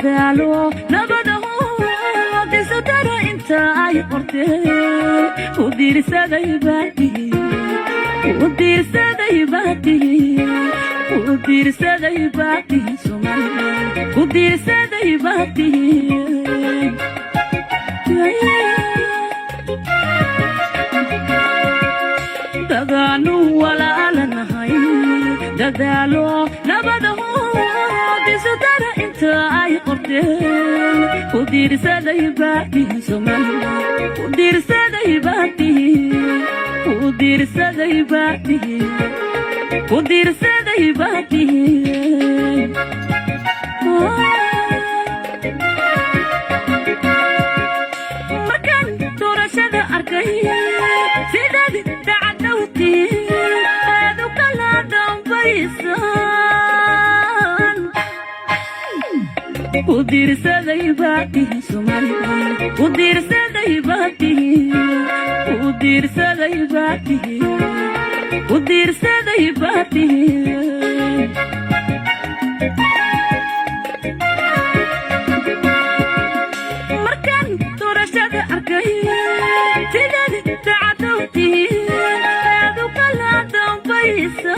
dadaalo nabadaho disadara inta ay qorteen u diirsaday baati Somaliland u diirsaday baati dagaanu walaalanahay dadaalo nabadaho disadara inta ay qorteen u diirsaday baati Somaliland u diirsaday baati u diirsaday baati u diirsaday baati makan doorashada arkay sidad dacdawti aadu kala dambaysan u diirsaday baati Somaliland u diirsaday baati u diirsaday baati u diirsaday baati markan doorashada arkay sidad dacdawti aadu kala dambaysan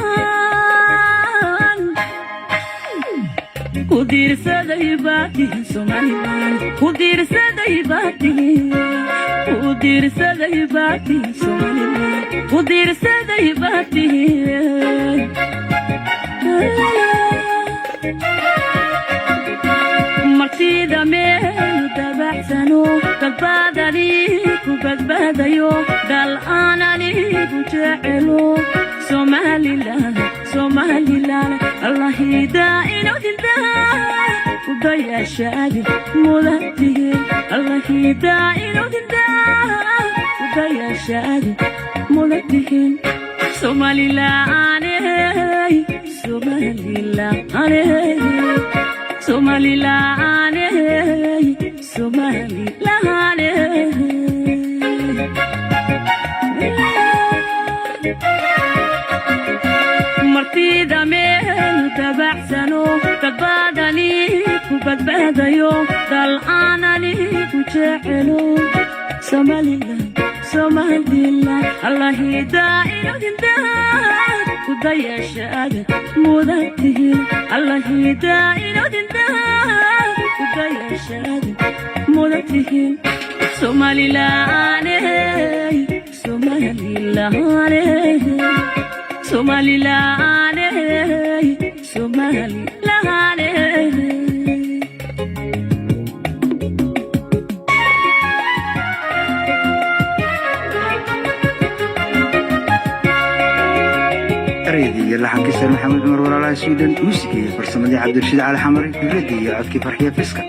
u diirsaday baati Somaliland u diirsaday baati u diirsaday baati Somaliland u diirsaday baati martida meel dabacsano kalbaadani ku badbaadayo dal aanani ku jecelo Somaliland Allah hidaayno dintaa ku dayashadi mudatihi Allah hidaayno dintaa ku dayashadi mudatihi Somaliland martida meel dabacsano kalbaadani ku badbaadayo dal aanani ku jecelo Somaliland Allah hidaayno dintaa ku dayashada mudatihi Allah hidaayno dintaa ku dayashada mudatihi Somaliland ريدي لحن كسر محمد مرور على سويدن موسيقى برسمدي عبد الرشيد على حمري ريدي عدكي فرحية فسكة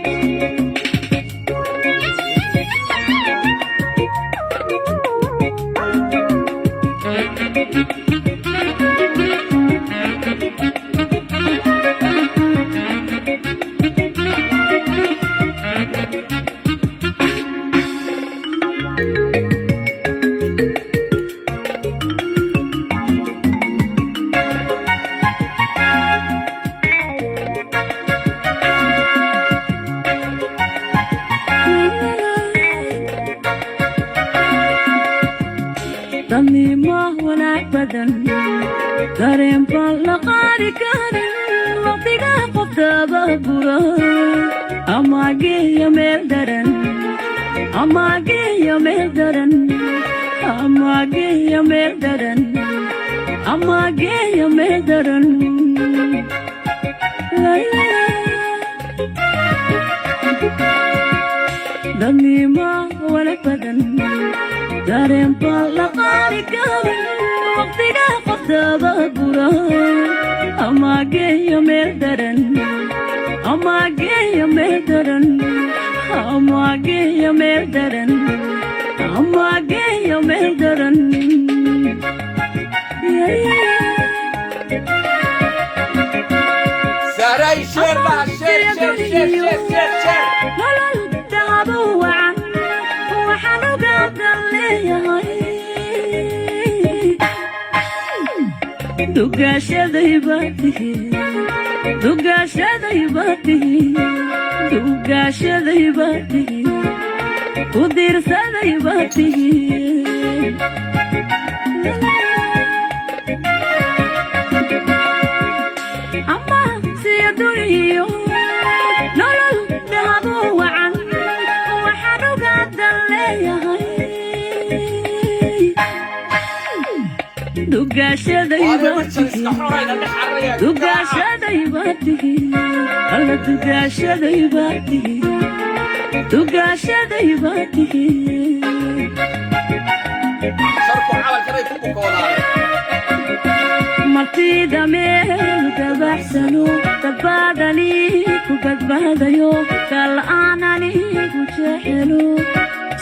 ضميمه وناك بدن دارين بالقاري كارين وقتها قفتا بابورا أما جي مهدرن أما جي مهدرن أما جي مهدرن أما جي مهدرن ضميمه وناك بدن دارين بالقاري كارين وقتها قفتا بابورا أما جي مهدرن أما جي مهدرن أما جي مهدرن أما جي مهدرن سراي شير بقى شير لا الذهب وعن وحنو قدر لي دقاشة ذيباتي dugaashaday baatihi dugaashaday baatihi ku diirsaday baatihi ama siya duniyo nolol dahabo wacan waxaan ogaadan leeyahay dugaashaday baatihi dugaashaday baatihi alla dugaashaday baatihi dugaashaday baatihi martida meel dabaxsano badbaadani ku badbaadayo kal'aan anigu jecelo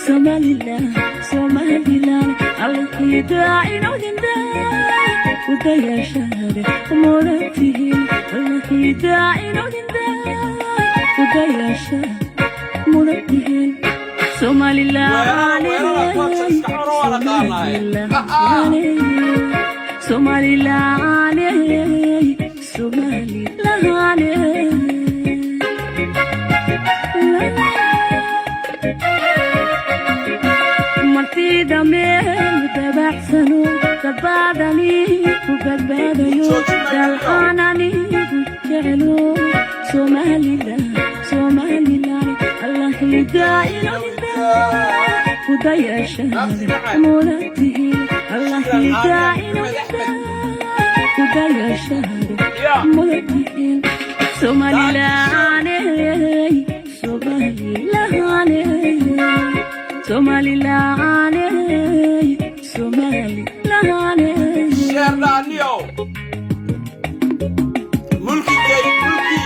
somalilan alkiidaa inodinda kudayashade mudatihin alkiidaa inodinda kudayashade mudatihin somalilan somalilan martida meel dabaxsano badbaadani ku badbaadayo dal'aan anigu jecelo somalilan allahidaa inodinda kudayashade mudatihin allahidaa inodinda kudayashade mudatihin somalilan somalilan somalilan شيرانيو ملكي جاي ملكي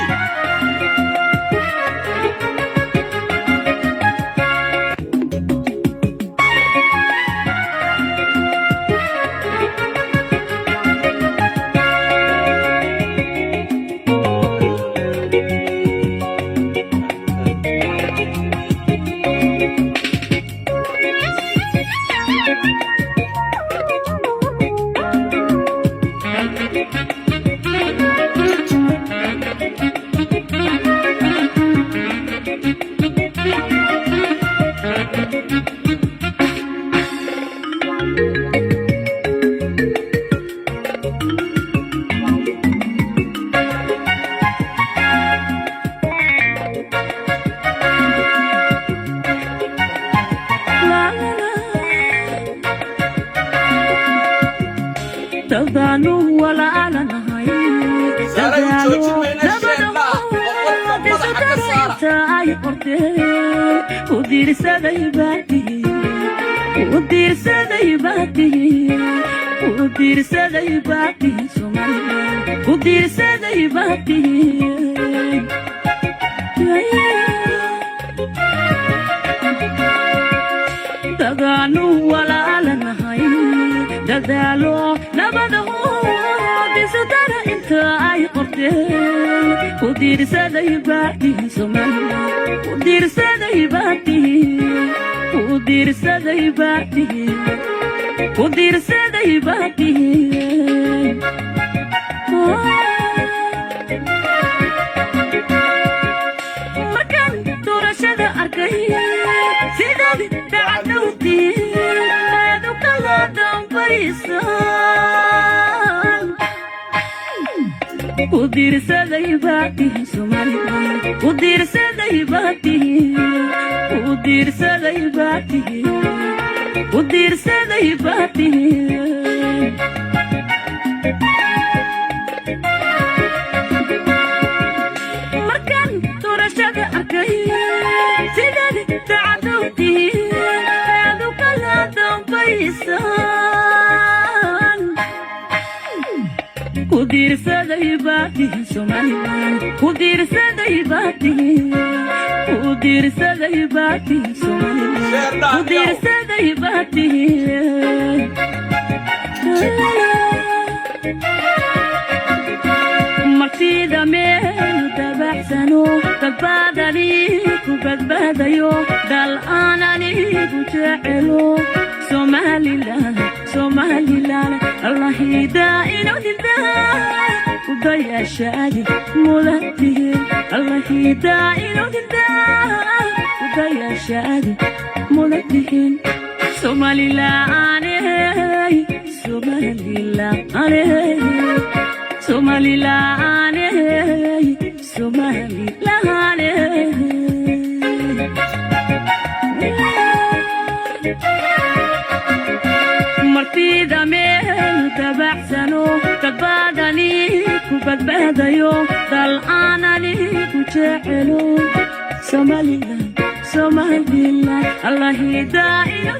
تضانو ولا أنا نهاي تضانو تاي قرتين ودير سدي باتي ودير سدي باتي ودير سدي باتي سومالي ودير سدي باتي تضانو ولا أنا نهاي دادالو نبضه بسدر انت اي قرتين ودير سدي باتي سومالي ودير سدي باتي ودير سدي باتي ودير سدي باتي مكان دورشد اركي سيدي دعوتي هذا كلام فريسان ودير سدي باتي سومالي ودير سدي باتي ودير سدي باتي ودير سدي باتي مركان دورشد اركي سيدي دعوتي هذا كلام فريسان ودير سدي باتي سومالي ودير سدي باتي ودير سدي باتي سومالي ودير سدي باتي martida meel dabaxsano badbaadani ku badbaadayo dal'aan anigu jecelo somalilan allahidaa inodinda ku وضيع شادي مولده الله يداعي وضيع شادي مولده سومالي لا عليه سومالي لا عليه سومالي لا عليه سومالي لا عليه martida meel tabaxsano kabadani ku badbaadayo dal'aanani ku jecelo Somaliland Allah hidaayo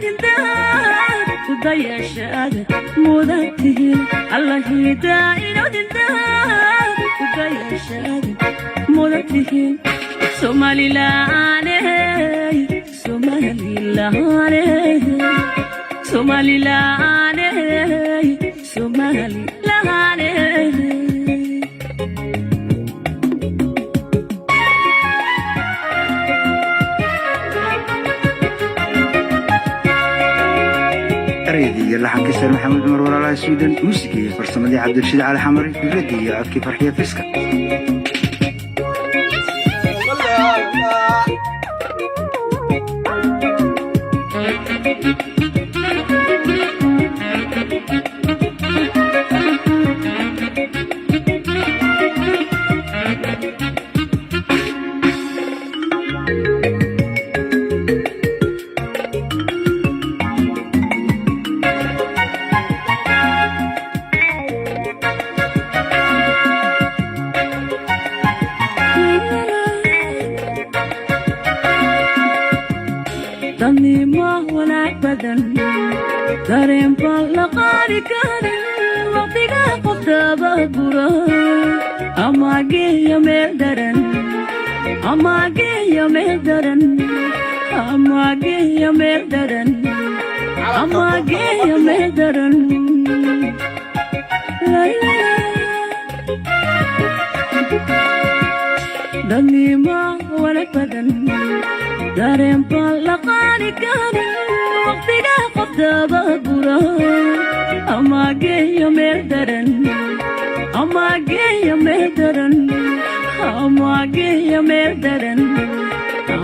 ku dayashada mudatihin Allah hidaayo ku dayashada mudatihin Somaliland Somaliland Somaliland ريدي يلا حق سر محمد مرور على السودان موسيقى فرصمدي عبد الرشيد على حمري فردي عدكي فرحية فسكة dareen baa la qaadi karin waqtiga qofdaba gura ama geeya meel daran ama geeya meel daran ama geeya meel daran ama geeya meel daran danima wala badan dareen baa la qaadi karin waqtiga qofdaba gura ama geeya meel daran ama geeya meel daran ama geeya meel daran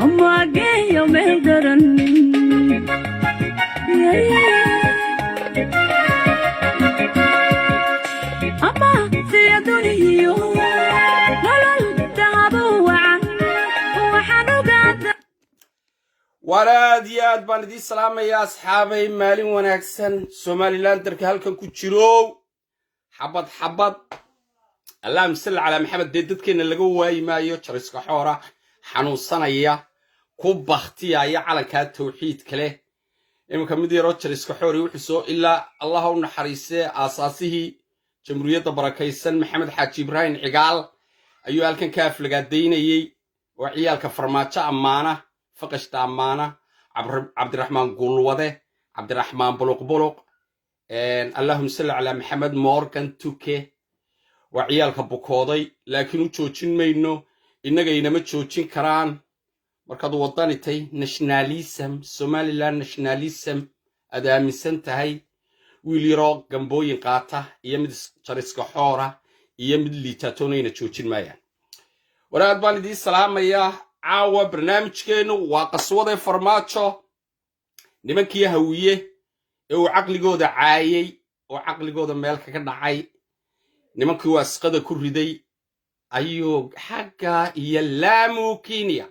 ama geeya meel daran ama siya duniyo nolol dahabo wacan waxaan ogaada waraad iyo aad baan idiin salaamayaa asxaabay maalin wanaagsan Somaliland darka halkan ku jiro xabad Allahumma salli ala Muhammad dadkeena laga waayimaayo jariska xoora xanuunsanaya ku baxtiyaya calanka tawxiid kale imka mid yaro jariska xoori wuxuu soo ilaa Allah u naxariisay asaasihi jamhuuriyadda barakaysan Maxamed Xaaji Ibrahim Cigaal ayuu halkan ka aflagaadeynayay oo ciyaalka farmaajo amaana فقشت أمانة عبد الرحمن قلوده عبد الرحمن بلق اللهم صل على محمد موركان توكي وعيالك بوكودي لكن وتشوتشين مينو إنك إنما تشوتشين كران مركض وطني تي ناشناليسم سوماليلاند ناشناليسم أدام سنتهي ويلي روك جنبو ينقاطع يمد شريسك حورة يمد اللي تاتونين تشوتشين مايان وراد بالي دي السلام يا عاوة برنامجكينو وقصوده فرماتشو nimankii hawiye oo aqligooda caayay oo aqligooda meel ka dhacay nimankii wasqada ku riday ayuu xagga iyo laamu Kenya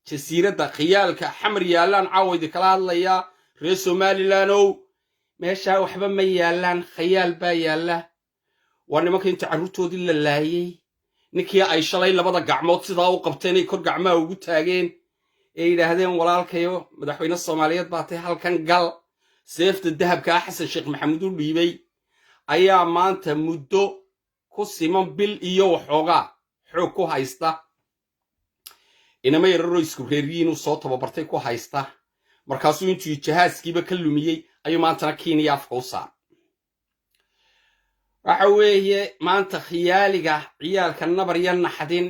jasiirada khiyaalka xamar yaalan caawidi kala hadlaya reer Somaliland oo meesha waxba ma yaalan khiyaal baa yaala waa nimankii inta caruurtoodii la laayay ninkii ay shalay labada gacmood sidaa u qabteen ay kor gacmaha ugu taageen ee yiraahdeen walaalkayo madaxweyne Soomaaliyeed baatay halkan gal seefta dahabka Xasan Sheekh Maxamuud u dhiibay ayaa maanta muddo ku siman bil iyo waxooga xoog ku haysta inama yararo isku reeriin soo tababartay ku haysta markaasuu intuu jahaaskiiba ka lumiyay ayuu maanta Kenya afka u saar waxa weeye maanta khiyaaliga ciyaalka nabar yan naxdin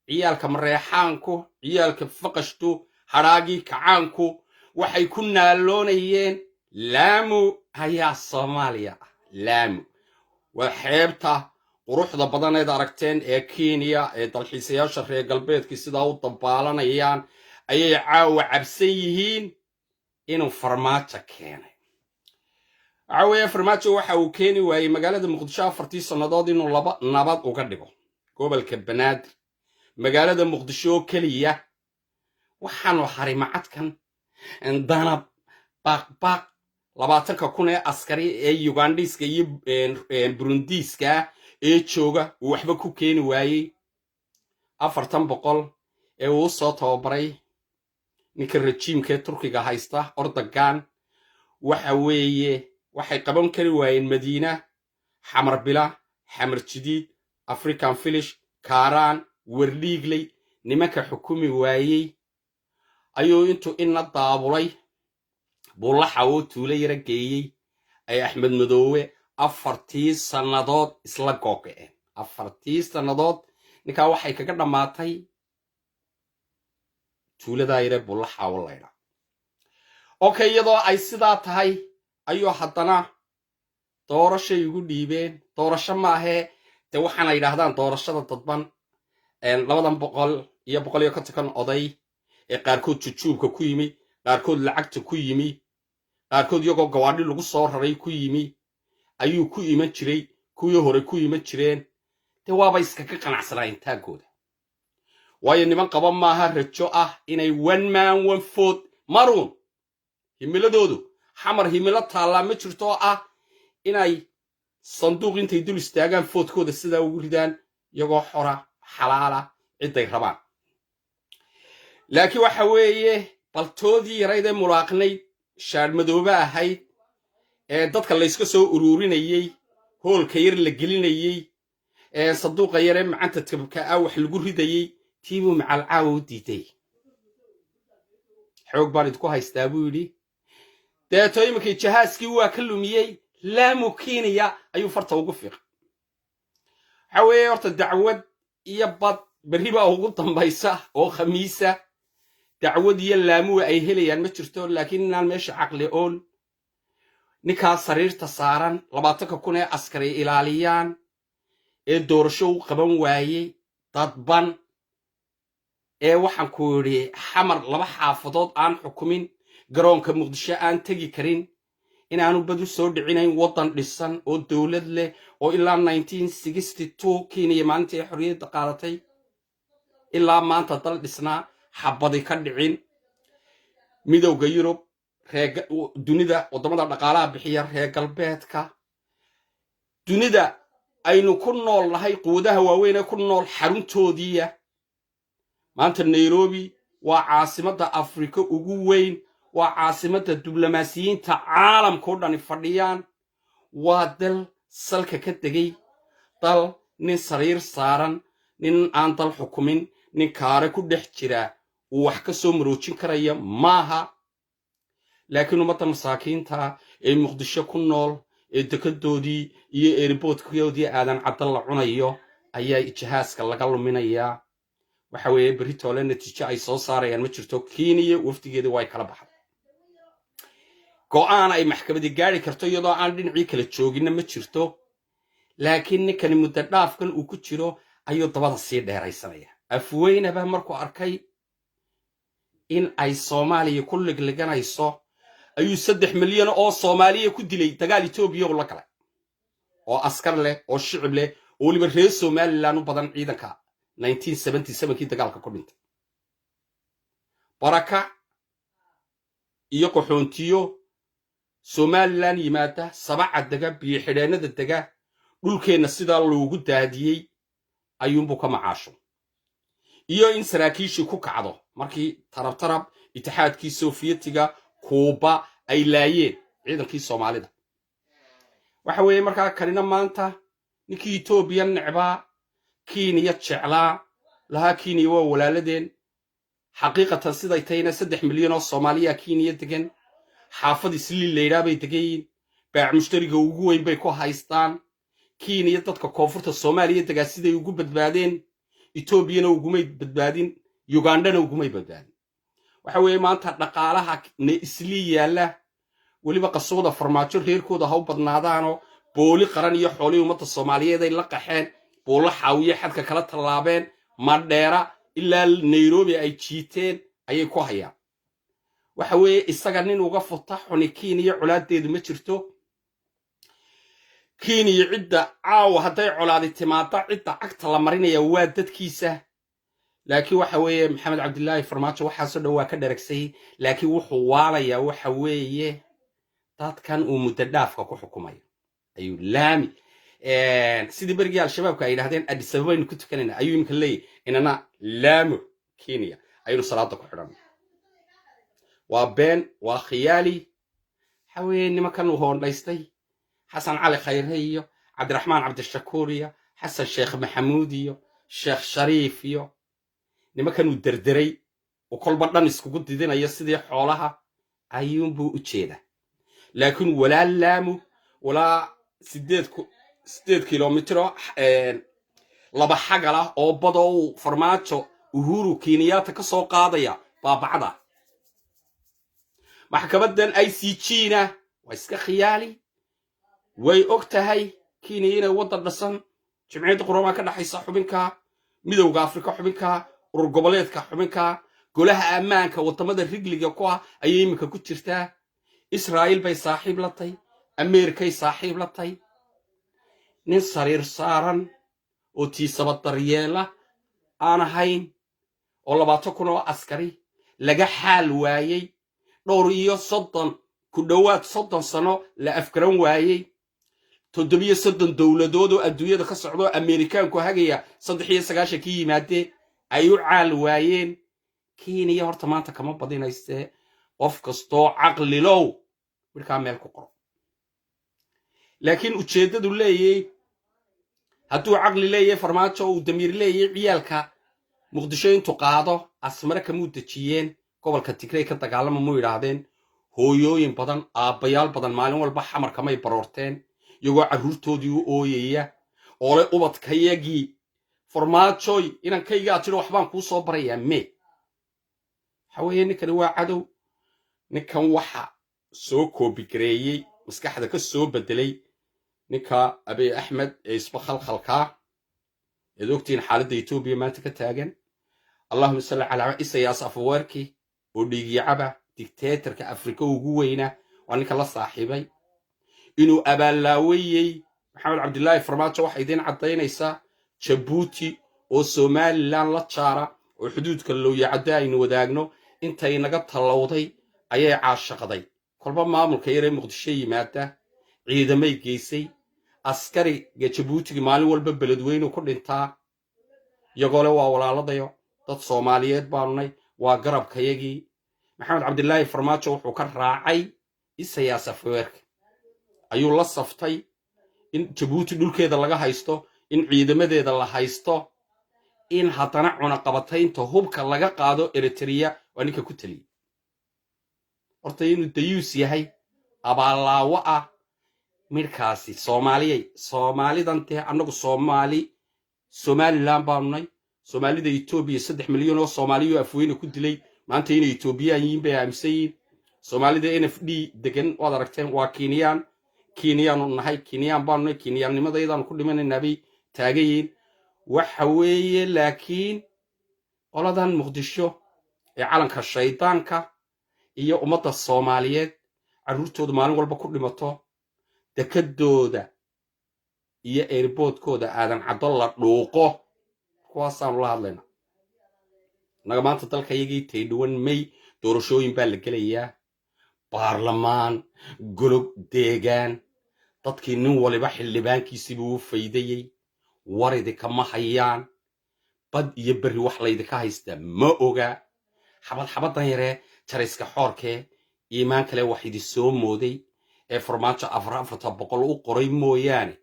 ciyaalka mareexaanku ciyaalka faqashtu haraagi kacaanku waxay ku naaloonayeen laamu ayaa Soomaaliya laamu waa xeebta quruxda badaneed aragteen ee Kenya ee dalxiisayaasha reer galbeedka sidaa u dabaalanayaan ayay caawa cabsan yihiin inuu farmaajo keenay caawa farmaajo waxa uu keeni waayay magaalada muqdisho 4 sanadood inuu nabad uga dhigo gobolka banaadir magaalada muqdisho kaliya waxaanu harimacadkan danab baq 20,000 ee askari ee Ugandiska iyo Burundiska ee jooga waxba ku keeni waayay 400 ee uu soo tababaray ninka rejiimka Turkiga haysta Erdogan waxa weeye waxay qaban kari waayeen Madiina Xamar Bila Xamar Jadiid African Village Karaan Warliigley nimanka xukumi waayay ayuu intuu ina daabulay buulaha oo tuule yara geeyay ay Axmed Madoowe 4 sanadood isla go'een 4 sanadood ninka waxay kaga dhamaatay tuulada yara buulaha walaayna okay iyadoo ay sidaa tahay ayuu haddana doorasho igu dhiibeen doorasho ma ahe te waxaan ay yiraahdaan doorashada dadban 200 iyo 150 oday ee qaarkood jujuubka ku yimi qaarkood lacagta ku yimi qaarkood iyagoo gawaadhi lagu soo raray ku yimi ayuu ku iman jiray kuwii hore ku iman jireen te waaba iska ka qanacsanaa taagooda waayo niman qaba maaha rajo ah inay one man one vote maroon himiladoodu xamar himilo taala ma jirto ah inay sanduuq intay dul istaagaan votekooda sida ugu ridaan iyagoo xora xalaala ciday rabaan laakiin waxa weeye baltoodii yarayd ee mulaaqnayd shaar madoobe ahayd ee dadka la iska soo ururinayay hoolka yar la gelinayay ee sanduuqa yar ee macanta tabka ah wax lagu ridayay tiibu macal caaw u diiday xoog baan idku haystaa buu yiri deeto imkii jahaaskii waa ka lumiyay laamu Kenya ayuu farta ugu fiiq waxa weeye horta dacwad iyo bad bariba ugu dambaysa oo khamiisa dacwad iyo laamu ay helayaan ma jirto laakiin inaan meesha aqli ool ninka sariirta saaran 20,000 ee askari ilaaliyaan ee doorasho u qaban waayay dadban ee waxaan ku yiri xamar laba xaafadood aan xukumin garoonka muqdisho aan tagi karin inaanu badu soo dhicinayn wadan dhisan oo dawlad leh oo ilaa 1962 Kenya maalintii xorriyadda qaadatay ilaa maanta dal dhisnaa xabadi ka dhicin midowga Yurub dunida wadamada dhaqaalaha bixiya reer galbeedka dunida aynu ku nool nahay quudaha waaweyn ee ku nool xaruntoodiya maanta Nairobi waa caasimadda Afrika ugu weyn waa caasimadda diblomaasiyiinta caalamka oo dhan fadhiyaan waa dal salka ka tagay dal nin sariir saaran nin aan dal xukumin nin kaare ku dhex jira wax ka soo maroojin karaya maaha laakiin ummadda masaakiinta ee muqdisho ku nool ee dekadoodii iyo airportkoodii aadan cadal la cunayo ayaa jahaaska laga luminayaa waxa weeye Britole natiijo ay soo saarayaan ma jirto Kenya waftigeeda way kala baxday go'aan ay maxkamadda gaari karto iyadoo aan dhinacii kala joogin ma jirto laakiin ninkani muddo dhaafkan uu ku jiro ayuu dabada sii dheeraysanaya afweynaba markuu arkay in ay Soomaaliya ku ligliganayso ayuu 3 milyan oo Soomaaliya ku dilay dagaal Itoobiya oo la galay oo askar leh oo shicib leh oo waliba reer Soomaaliland u badan ciidanka 1977 kii dagaalka ku dhintay baraka iyo qoxoontiyo Somaliland yimaada sabaca daga biyo xidheenada daga dhulkeena sida loogu daadiyay ayuunbu ka macaasho iyo in saraakiishii ku kacdo markii tarab itixaadkii Sofiyeetiga Kuuba ay laayeen ciidankii Soomaalida waxa weeye markaa kanina maanta ninkii Itoobiya necbaa Kenya jeclaa laha Kenya waa walaaladeen xaqiiqatan siday tayna 3 milyan oo Soomaaliya Kenya degan xaafad isli leeyaabay degayn baac mushtariga ugu weyn bay ku haystaan Kenya dadka koonfurta Soomaaliya degaa siday ugu badbaadeen Itoobiyana ugumay badbaadin Ugandana ugumay badbaadin waxa weeye maanta dhaqaalaha isli yaala waliba qasooda farmaajo reerkooda ha u badnaadaano booli qaran iyo xoolo ummadda Soomaaliyeed ay la qaxeen buulla xaawiye xadka kala tallaabeen madheera ilaa nairobi ay jiiteen ayay ku hayaan waxa weeye isaga nin uga futa xuni Kenya colaadeedu ma jirto Kenya cidda caawa hadday colaadi timaada cidda cagta la marinaya waa dadkiisa laakiin waxa weeye maxamed cabdilaahi farmaajo waxa soo dhawaa ka dharagsay laakiin wuxuu waalaya waxa weeye dadkan uu muddo dhaafka ku xukumayo ayuu laami sidii berigii al-shabaabka ay yidhaahdeen Addis Ababa aynu ku tukanayna ayuu imika leeyahay inana laamo Kenya aynu salaada ku xidhan waa been waa khiyaali xawee nimankan uu hoondhaystay xasan cali khayre iyo cabdiraxmaan cabdishakuur iyo xasan sheekh maxamuud iyo sheekh shariif iyo nimankan uu derderay oo kolba dhan iskugu didinayo sidii xoolaha ayuunbuu u jeeda laakiin walaa laamu walaa 8 kilomitro laba xagal ah oo badow farmaajo uhuru Kenyatta ka soo qaadaya baabacada maxkamadan ICJ-na waa iska khiyaali way ogtahay Kenya inay wada dhasan jimciyada qurama ka dhaxaysa xubinka midowga Afrika xubinka urur goboleedka xubinka golaha ammaanka wadamada rigliga ku ah ayay imika ku jirtaa Israa'iil bay saaxiib la tahay Ameerikay saaxiib la tahay nin sariir saaran oo tiisaba daryeela aan ahayn oo 20,000 oo askari laga xaal waayay dhowr iyo 30 ku dhawaad 30 sano la afgaran waayay 730 dawladood oo adduunyada ka socdo Ameerikaanku hagaya 390 ki yimaadeen ayuu caal waayeen Kenya horta maanta kama badinayste qof kasto aqli low marka meel ku qoro laakiin ujeedadu leeyay hadduu aqli leeyay farmaajo uu damiir leeyay ciyalka muqdisho intuu qaado asmara kamuu dajiyeen gobolka Tigray ka dagaalamo mu yiraahdeen hooyooyin badan aabayaal badan maalin walba xamar kamay baroorteen iyagoo caruurtoodii u ooyaya oo le ubadkayagii farmaajoy inankayga tiro waxbaan kuu soo barayaa me xawayeen ninkani waa cadow ninkan waxa soo koobigareeyay maskaxda ka soo bedelay ninka Abiy Ahmed ee isba khalkhalka ee ogtiin xaaladda Itoobiya maanta ka taagan Allahumma salli ala Isayaas Afwerki oo dhigiyaba dictatorka Afrika ugu weyna waa ninka la saaxiibay inuu abaalaawayay maxamed cabdilaahi farmaajo waxa idin cadaynaysaa Djibouti oo Somaliland la jaara oo xuduudka loo yacada aynu wadaagno intay naga talowday ayay caashaqday kolba maamulka yare muqdisho yimaada ciidamay geysay askari Djibouti maalin walba beledweyne ku dhintaa yagoo waa walaaladayo dad Soomaaliyeed baanay waa garabkayagii maxamed cabdilaahi farmaajo wuxuu ka raacay Isayaas Afwerki ayuu la saftay in Djibouti dhulkeeda laga haysto in ciidamadeeda la haysto in haddana cunaqabataynta hubka laga qaado Eritrea waa ninka ku taliyay horta inuu dayuus yahay abaalaawo ah mirkaasi Soomaalidante annagu Somaliland baanay Soomaalida Itoobiya 3 milyan oo Soomaaliyo afweyne ku dilay maanta inay Itoobiyaan yihiin bay aaminsan Soomaalida NFD degan wada aragteen waa Kenyan oo nahay Kenyan baanay Kenyanimadaydan ku dhimanaynaa bay taagayeen waxa weeye laakiin qoladan muqdisho ee calanka shaydaanka iyo ummadda Soomaaliyeed caruurtooda maalin walba ku dhimato dekadooda iyo airportkooda aadan cado la dhuuqo kuwaasaan la hadlayna naga maanta dalkayagii taydhuwan May doorashooyin baa la gelayaa baarlamaan golog deegaan dadkii nin waliba xildhibaankiisii buu faydayay waridi kama hayaan bad iyo bari wax laydinka haysta ma oga xabadan yare jariska xoorkee iimaan kale wax idin soo mooday ee farmaajo 400 u qoray mooyaane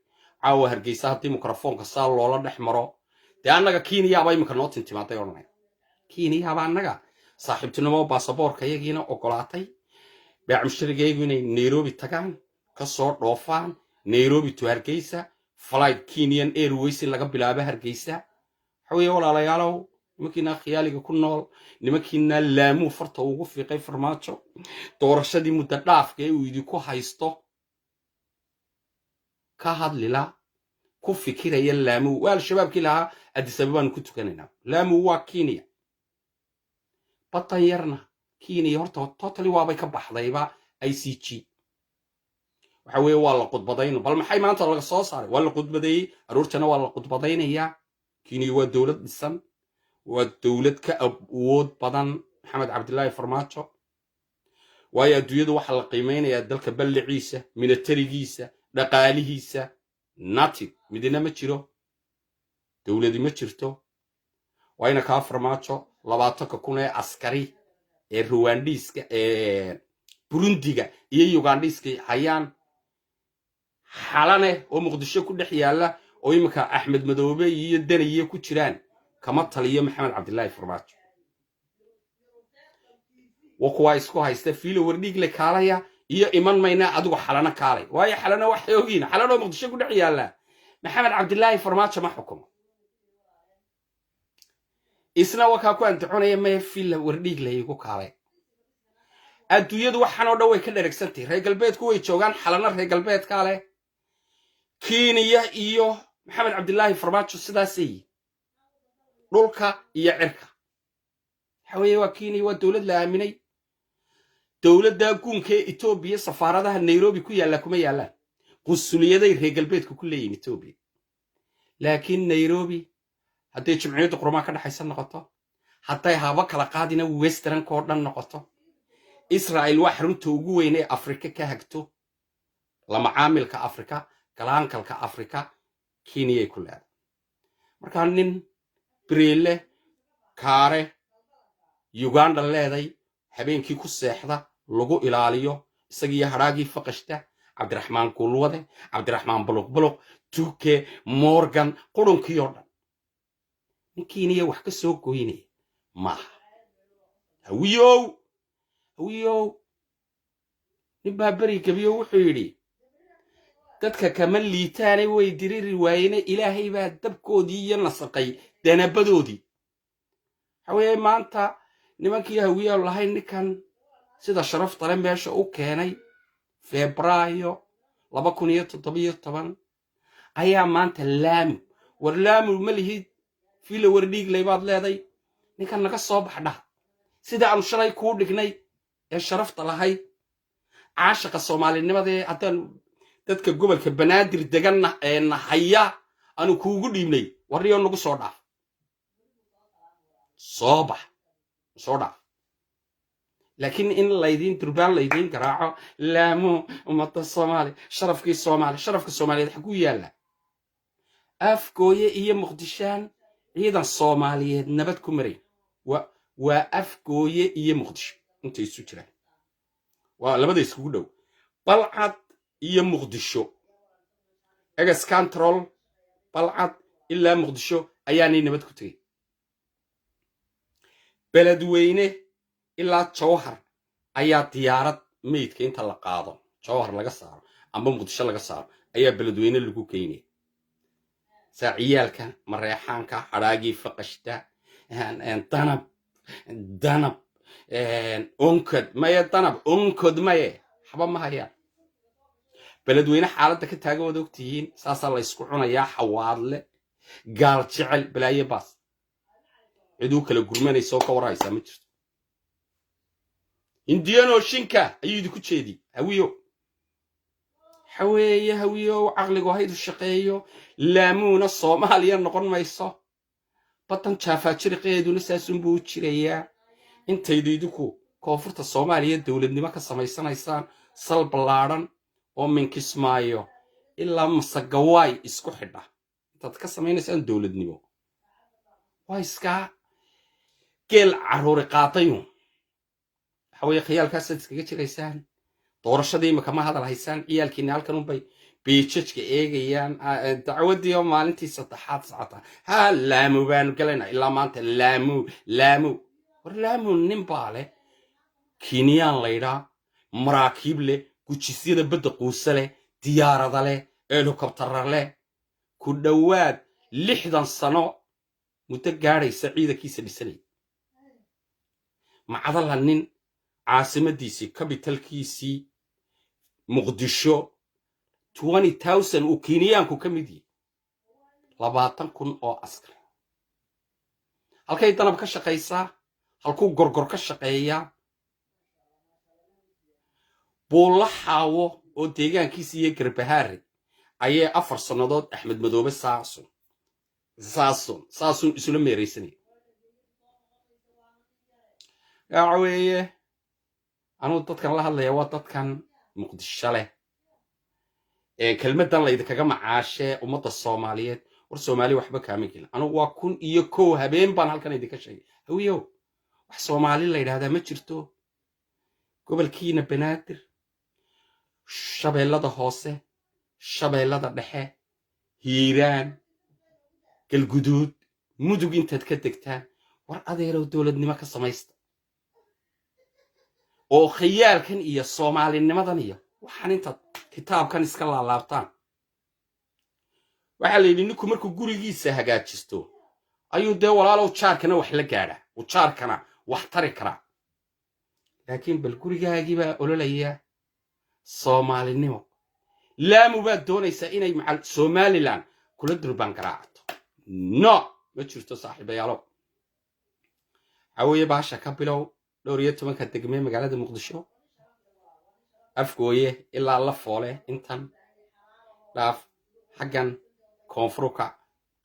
caawa hargeysa haddii mikrofoonka saa loola dhex maro dee annaga Kenya baa imika noo tintimaaday oranay Kenya baa annaga saaxiibtinimo baasaboorka yagiina ogolaatay baa mushrigaygu inay Nairobi tagaan ka soo dhoofaan Nairobi to Hargeysa flight Kenyan Airways laga bilaabo Hargeysa xawee walaalayaalow nimankiina khiyaaliga ku nool nimankiina laamu farta ugu fiiqay farmaajo doorashadii muddo dhaafka ee uu idinku haysto ka hadlila ku fikiraya laamu waa al-shabaabkii lahaa addis ababaan ku tukanaynaa laamu waa kenya batan yarna kenya horta totally waabay ka baxdayba ICG waxa weeye waa la qudbadayn bal maxay maanta laga soo saaray waa la qudbadeeyay aroortana waa la qudbadaynayaa kenya waa dawlad dhisan waa dawlad ka awood badan maxamed cabdilaahi farmaajo waayo adduunyadu waxa la qiimeynayaa dalka balliciisa militarigiisa dhaqaalihiisa native midina ma jiro dawladi ma jirto wayna ka farmaajo 20,000 ee askari ee Rwandiska ee Burundiga iyo Ugandiska hayaan xalane oo Muqdisho ku dhex yaala oo imika Axmed Madoobe iyo Daniye ku jiraan kama taliyo maxamed cabdilaahi farmaajo وكوا isku haysta fiilo wardhiig le kaalaya iyo iman mayna adigu xalana kaalay waayo xalana wax xoogina xalana Muqdisho ku dhex yaala maxamed cabdilaahi farmaajo ma xukumo isna waxa ku antaconaya ma fiilo wardhiig le igu kaalay adduunyadu waxaan oo dhaway ka dhereegsantay reer galbeedku way joogan xalana reer galbeed kaale Kenya iyo maxamed cabdilaahi farmaajo sidaasay dhulka iyo cirka xaweye waa Kenya waa dawlad la aaminay dawladda guunka Ethiopia safaaradaha Nairobi ku yaala kuma yaalaan qunsuliyaday reer galbeedku ku leeyihiin Ethiopia laakiin Nairobi haday jimciyada qurma ka dhaxaysan noqoto haday haba kala qaadina western ko dhan noqoto Israel waa xarunta ugu weyn ee Afrika ka hagto la macaamilka Afrika kalaankalka Afrika Kenya ku leedahay marka nin Brille kaare Uganda leeday habeenkii ku seexda lagu ilaaliyo isagiyo haraagii faqashta Cabdiraxmaan Kulwade Cabdiraxmaan Buluq Tuke Morgan qurunkiyo dhan Kenya wax ka soo gooynay ma hawiyo nibaa bari gabiyo wuxuu yiri dadka kama liitaanay way diriri waayeen ilaahay baa dabkoodii iyo nasaqay danabadoodii hawee maanta nimankii hawiyo lahayn ninkan sida sharaf tale meesha u keenay Febraayo 2017 ayaa maanta laamu malihid fiilo wardhiig leebaad leeday ninkan naga soo baxdha sida aan shalay ku dhignay ee sharafta lahayd caashaqa Soomaalinimada ee hadan dadka gobolka Banaadir degan ee nahaya anu kuugu dhiibnay wariyo nagu soo dhaaf soo dhaaf laakiin in laydin turbaan laydin garaaco laamu umada Soomaali sharafka Soomaaliyeed xagu yaala afkooye iyo Muqdishaan ciidan Soomaaliyeed nabad ku maray waa afkooye iyo Muqdisho inta isu jiraan waa labada isku dhow balcad iyo Muqdisho egas control balcad ila Muqdisho ayaanay nabad ku tagay beledweyne ilaa Jowhar ayaa diyaarad meedka inta la qaado Jowhar laga saaro amba Muqdisho laga saaro ayaa beledweyne lagu keenay saaciyalka mareexaanka haraagii faqashta danab onkod maye xaba ma hayaan beledweyne xaaladda ka taagan wada ogtihiin saasa la isku cunayaa xawaadle gaal jecel balaaye baas ciduu kala gurmanayso ka waraysa ma jirto indiano shinka ayuu ku jeedi hawiyo aqligu haydu shaqeeyo laamuna Soomaaliya noqon mayso batan jaafaajiriqeeduna saasun buu jirayaa intaydiiduku koonfurta Soomaaliya dawladnimo ka samaysanaysaan sal balaaran oo minkismaayo ilaa Masagawaay isku xidha dad ka samaysanaysaan dawladnimo waa iska geel caruuri qaatayo hawee khiyaalkaas iskaga jiraysaan doorashadii ma kama hadal haysaan ciyaalkiina halkan u bay beejajka eegayaan dacwadii oo maalintii saddexaad saacada ha laamu baan galayna ilaa maanta laamu war laamu nin baale Kenyan layda maraakiib leh gujisyada badda quusa leh diyaarada leh helicopter leh ku dhawaad 60 sano muddo gaaraysa ciidankiisa dhisanay macadala nin caasimadiisii capitalkiisii Muqdisho 20,000 oo Kenyaanku ka mid yihiin 20,000 oo askar halkay danab ka shaqaysaa halkuu gorgor ka shaqeeyaa buulla xaawo oo deegaankiisa iyo garbahaare ayay 4 sannadood axmed madoobe saasun isula meeraysanay weeye anuu dadkan la hadlaya waa dadkan muqdisho leh kelmadan laydinkaga macaashee ummadda soomaaliyeed war soomaali waxba kaama gelin anugu waa 1,001 habeen baan halkan idinka sheegay hawiyow wax soomaali la yidhaahdaa ma jirto gobolkiina banaadir shabeellada hoose shabeellada dhexe hiiraan galguduud mudug intaad ka degtaan war adeerow dowladnimo ka samaysta oo khiyaalkan iyo soomaalinimadan iyo waxaan intaad kitaabkan iska laalaabtaan waxaa la yidhi ninku markuu gurigiisa hagaajisto ayuu dee walaalow jaarkana wax la gaadha uu jaarkana wax tari karaa laakiin bal gurigaagii baa ololaya soomaalinimo laamu baad doonaysaa inay macal somaliland kula durbaan garaacato no ma jirto saaxiibayaalo haweeye baasha ka bilow 12 degmee magaalada muqdisho afgooye ilaa la foole intan dhaaf xaggan koonfurka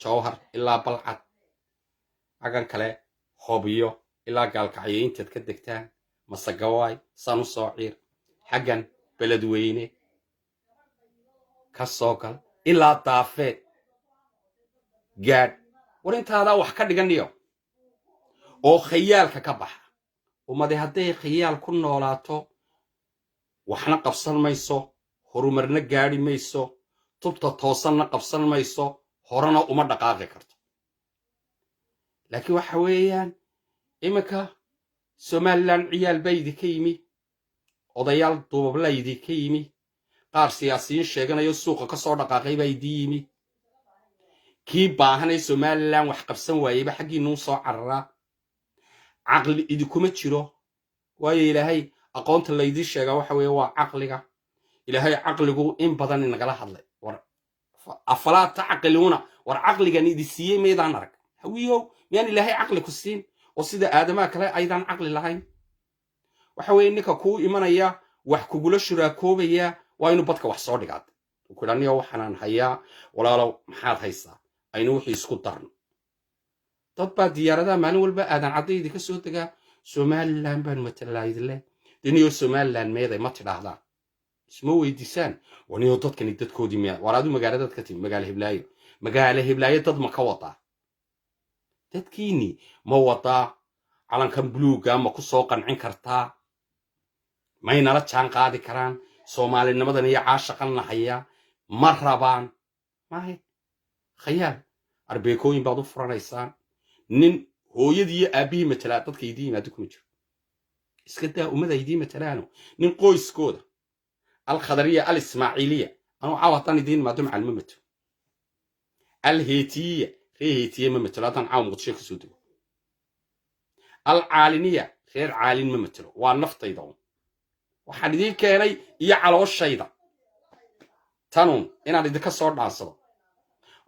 jawhar ilaa balcad xaggan kale hoobiyo ilaa gaalkacyo intaad ka degtaan masagawaay sanu soo ciir xaggan beledweyne ka soo gal ilaa daafeed gaadh war intaadaa wax ka dhiganiyo oo khayaalka ka baxa ummadi hadday khayaal ku noolaato waxna qabsan mayso horumarna gaadhi mayso tubta toosanna qabsan mayso horena uma dhaqaaqi karto laakiin waxa weeyaan iminka somaliland ciyaal baa idinka yimi odayaal duubabla idinka yimi qaar siyaasiyiin sheeganayo suuqa ka soo dhaqaaqay baa idin yimi kii baahanay somaliland wax qabsan waayeyba xaggiinuu soo cararaa caqli idinkuma jiro waayo ilaahay aqoonta laydii sheegaa waxa weeye waa caqliga ilaahay caqligu in badan inagala hadlay war afalaa tacqiluuna war caqligan idi siiyey meydaan arag hawiyow miyaan ilaahay caqli ku siin oo sida aadamaha kale aydaan caqli lahayn waxa weeye ninka kuu imanaya wax kugula shuraakoobaya waa inuu badka wax soo dhigaad ku idhaniyo waxaanaan hayaa walaalow maxaad haysaa aynu wixii isku darno dad baa diyaaradaha maalin walba aadan caddaydi ka soo degaa somaliland baan matalaydle diniyo somaliland meeday ma tidhaahdaan isma weydiisaan waniyo dadkani dadkoodii miyaa war adu magaaladaad ka timi magaalo hiblaayo dad ma ka wadaa dadkiini ma wadaa calankan buluuga ma ku soo qancin kartaa may nala jaan qaadi karaan soomaalinimadan iyo caashaqan lahaya ma rabaan maahe khayaal arbeekooyin baad u furanaysaan nin hooyadii iyo aabbihii matalaa dadka idii yimaado kuma jiro iska daa ummada idii matalaano nin qoyskooda alkhadariya alismaaciiliya anuu caaw haddaan idiin imaado macal ma matalo alheetiyiya reer heetiye ma matalo haddaan caaw muqdisho ka soo dego alcaaliniya reer caalin ma matalo waa naftayda un waxaan idiin keenay iyo calooshayda tanun inaan idinka soo dhaansado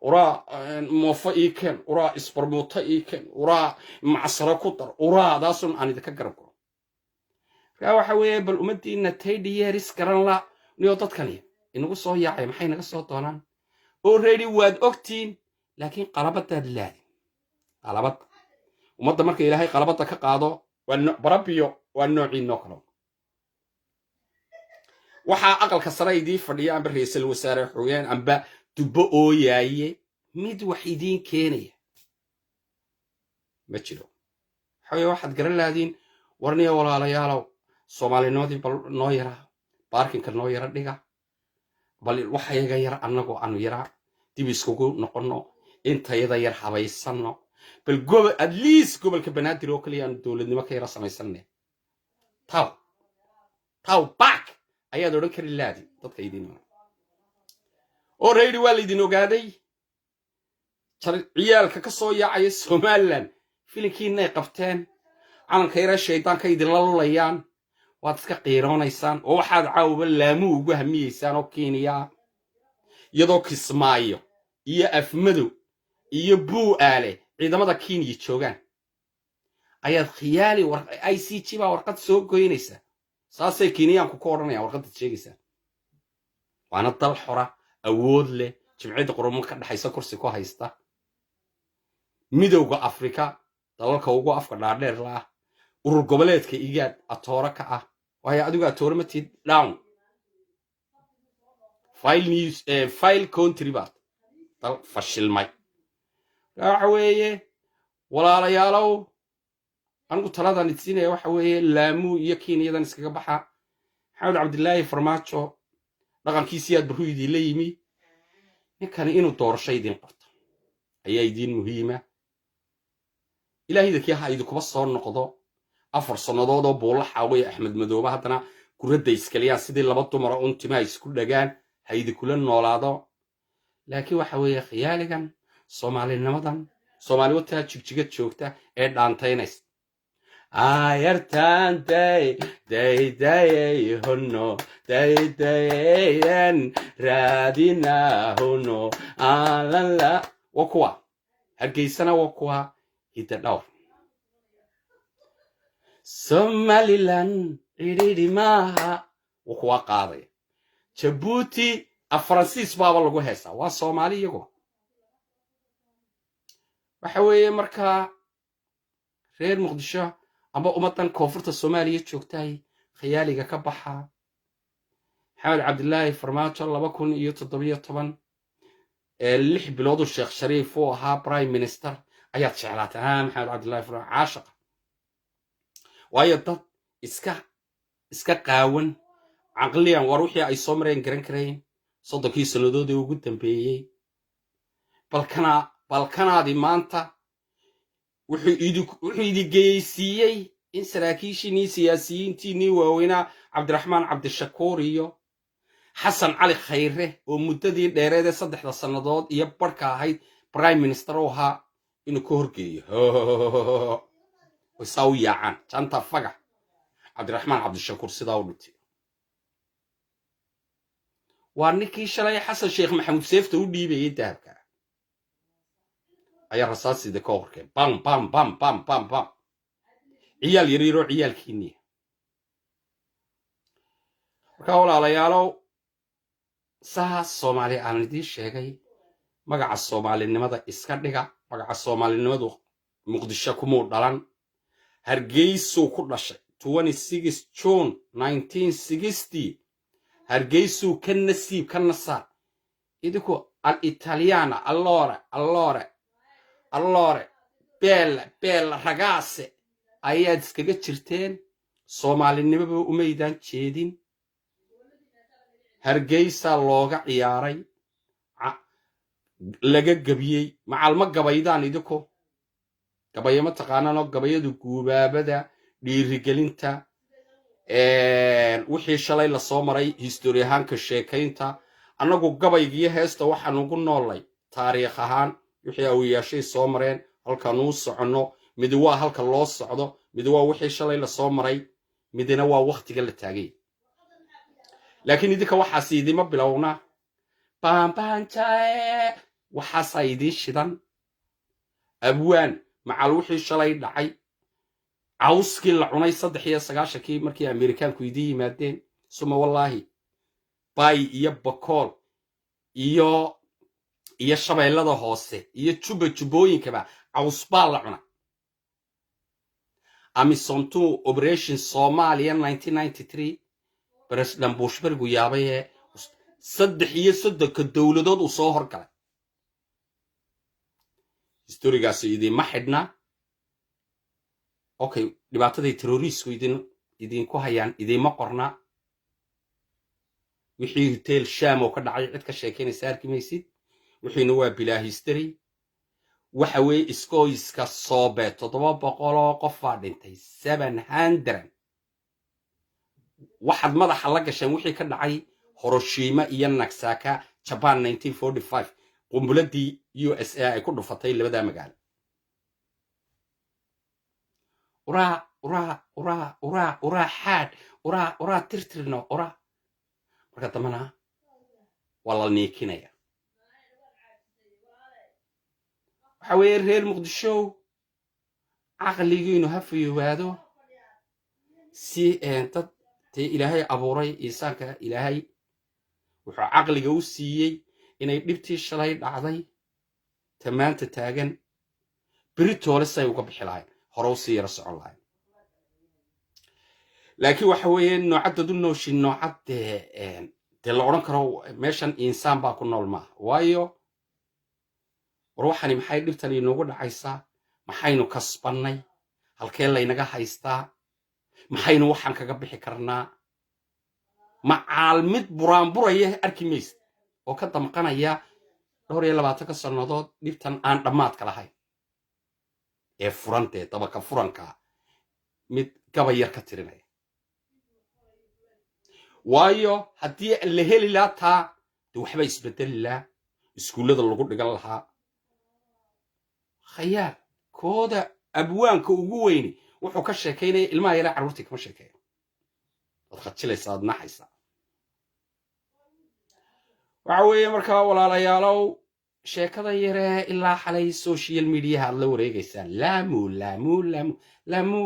uraa moofo ii keen uraa isbarmuuto ii keen uraa macsaro ku dar uraadaasun aan idinka garab guro markaa waxa weeye bal ummaddiinna taydiyeeris garan la niyo dadkani inagu soo yaacay maxay naga soo doonaan already waad ogtiin laakiin qalabadaad laadin qalabada ummadda marka ilaahay qalabada ka qaado barabiyo waa noocii noo kalo waxaa aqalka sare idii fadhiya amba ra'iisul wasaare xogeen amba dubbo ooyaaye mid wax idiin keenaya ma jiro waxaweye waxaad garan laadiin warniya walaalayaalow soomaalinimadii bal noo yaraa baarkinka noo yara dhiga bal waxayaga yar annagoo aanu yaraa dib iskugu noqonno intayada yar habaysanno bal at least gobolka banaadir oo kaliya aanu dowladnimo ka yara samaysanne taw back ayaad odhan kari laadi dadka idiin oo reeri waa laydin ogaaday ciyaalka ka soo yaacaya somaliland filinkiinay qabteen calanka yara shaydaanka idinla lulayaan waad iska qiiroonaysaan oo waxaad caawba laamuu ugu hamiyeysaan oo kenya iyadoo kismaayo iyo afmadow iyo buu aale ciidamada Kenya joogaan ayaad khiyaali ICG baa warqad soo goynaysa saasay Kenyaanku ku oranayaan warqadda sheegaysa waana dal xora awood leh jimciyadda qurumo ka dhaxaysa kursi ku haysta midowga Afrika dalalka ugu afka dhaadheer la urur goboleedka IGAD atoora ka ah waayo adigu atoora ma tid down file news file country baad dal fashilmay waxa weeye walaalayaalow anigu taladan idsiinaya waxa weeye laamu iyo Kenyadan iskaga baxa Maxamed Cabdilaahi Farmaajo dhaqankiisii aad baruudii la yimi ninkan inuu doorasho idin qabto ayaa idin muhiima ilaahay dadkii ha idinkuba soo noqdo 4 sanadood oo boolo xaaway Axmed Madoobe haddana kuradda iskaliyaan sidii laba dumar oo untima isku dhagaan ha idinkula noolaado laakiin waxa weeye khiyaaligan Soomaalinimadan Soomaali wata jigjiga joogta ee dhaantaynaysa ayartan day hono day radina hono alala wakwa hargeysana wakwa hida dhawr Somaliland ididi maaha wakwa qaaday Djibouti Afransiis baaba lagu heesaa waa Soomaali iyagu waxa weeye marka reer Muqdisho amba umadan koonfurta Soomaaliya joogtay khiyaaliga ka baxa Maxamed Cabdilaahi Farmaajo 2017 6 bilood oo Sheekh Shariif oo ahaa prime minister ayaad jeclaatay Maxamed Cabdilaahi Farmaajo caashiq waayo dad iska qaawan aqliyan war wixii ay soo mareen garan kareen 30 sanadood ugu dambeeyay balkanaadi maanta wuxuu idin geeysiiyay in saraakiishii siyaasiyiintii waaweyna Cabdiraxmaan Cabdishakuur iyo Xasan Cali Khayre oo muddadii dheereed 3 sanadood iyo barka ahayd prime minister oo ahaa inuu ka horgeeyo wasaw yacan janta faga Cabdiraxmaan Cabdishakuur sidaa u dhintay waa ninkii shalay Xasan Sheekh Maxamuud Seefta u dhiibay dahabka ayaa rasaasida ka horkay bam ciyaal yariiro ciyaalkiinii marka walaalayaalow saas Soomaali aan idin sheegay magaca Soomaalinimada iska dhiga magaca Soomaalinimadu Muqdisho kuma dhalan Hargeysa ku dhashay 26 June 1960 Hargeysa ka nasiib ka nasaar idinku al-Italiana allora bella ragazze ayaad iskaga jirteen Soomaalinimada umaydaan jeedin Hargeysa looga ciyaaray laga gabiyay macalma gabaydaan idinku gabayama taqaanano gabayadu guubaabada dhiirigelinta wixii shalay la soo maray history ahaanka sheekaynta anagu gabaygiyo heesta waxaan ugu noolay taariikh ahaan wixii awiyaashay soo mareen halkan uu socono mid waa halka loo socdo mid waa wixii shalay la soo maray midna waa waqtiga la taagay laakiin idinka waxa siidima bilowna baanjae waxa saydi shidan abwaan macal wixii shalay dhacay cawskii la cunay 3 markii Ameerikaanku idin yimaadeen suma wallahi bay iyo bakool iyo shabeellada hoose iyo jubooyinkaba cawsbaa la cuna Amisontu Operation Somalia 1993 President Bush bargu yaabay 3 dawladood u soo horgalay historigaas idin ma xidna okay dhibaatadii terroristku idin ku hayaan idin ma qorna wixii hotel Sham oo ka dhacay cid ka sheekeynaysa arkimaysid wixiina waa bilaa history waxa weey iska soobe 700 qof baa dhintay 700 waxad madaxa la gashan wixii ka dhacay Hiroshima iyo Nagasaki Japan 1945 qumbuladii USA ay ku dhufatay labada magaalo ura xaad ura tirtirno ura marka tamana wala neekinaya وحوي رير مقدشو عقليين هفي وادو سي انت تي إلهي أبوري إنسانك إلهي وحو عقلي وسيي إنay dhibtii shalay dhacday tamaanta taagan بريتو لسه يوقف بحلاي هروسي يرسع الله لكن وحوي إنه عدد إنه شيء إنه عد تلورن كرو ماشان إنسان باكون نولما وايو روحني محايد لبتني نقول عيسى محاينو كسبني هالكيل اللي نجا حيستا محاينو وحن كجبح كرنا مع المد بران بريه أركيميس وكذا مقنا يا دوري لبعتك السنوات لبتن أن دمات كلاهاي فرنتي طبعا فرنكا مد كبير كتيرنا وايو هدي اللي هي لا تا توحبي يسبدل لا اسكول هذا اللي قلت لها خيال كودا أبوانك وجويني وحو كشكيني الماء يلا عروتك مش شكين وخدش لي صاد نحيسا وعوي مركا ولا ليالو sheekada yare ilaa xalay social media aad la wareegaysaa laamu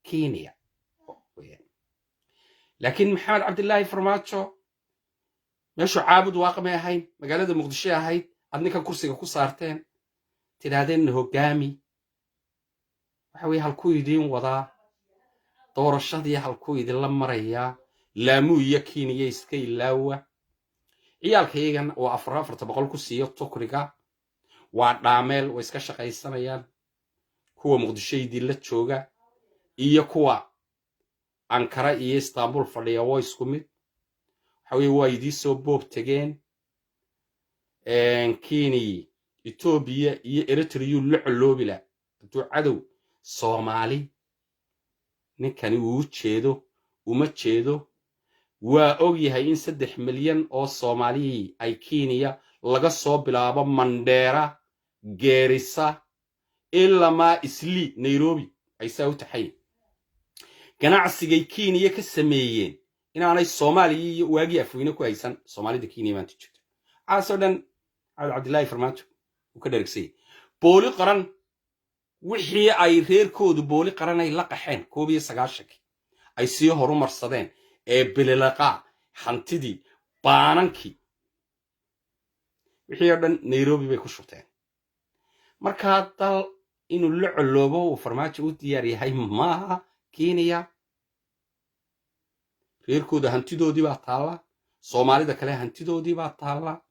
Kenya laakiin maxamed cabdillaahi farmaajo meeshu caabud waaqame ahayn magaalada muqdisho ahayd adninka kursiga ku saarteen tiraadeen hogaami waxa weey halku idin wadaa doorashadii halku idin la maraya laamu iyo Kenya iska ilaawa ciyaalkaygan oo 400 ku siiyo tukriga waa dhaameel way iska shaqaysanayaan kuwa muqdishoydii la jooga iyo kuwa Ankara iyo Istanbul fadhiya way isku mid waxa weey waa idii soo boob tageen Kenya Ethiopia iyo Eritrea la xoloobila ducadow Soomaali ninkani uu jeedo uma jeedo waa og yahay in 3 milyan oo Soomaali ay Kenya laga soo bilaabo Mandera Garissa ilaa ma Isli Nairobi ay soo taxay ganacsiga Kenya ka sameeyeen inaanay Soomaali waagi afweyne ku haysan Soomaalida Kenya maanta jirto aasodan Cabdillaahi Farmaajo uu ka dhargsay booli qaran wixii ay reerkoodu booli qaran ay la qaxeen 19 ay sii horumarsadeen بللاقة حنتدي بانانكي وحي يردن نيروبي بيكو شوتين مركا دال إنو اللعلوبو وفرماتي ودياري هاي ماها كينيا ريركو دا هنتدو دي باتالا صومالي دا كلا هنتدو دي باتالا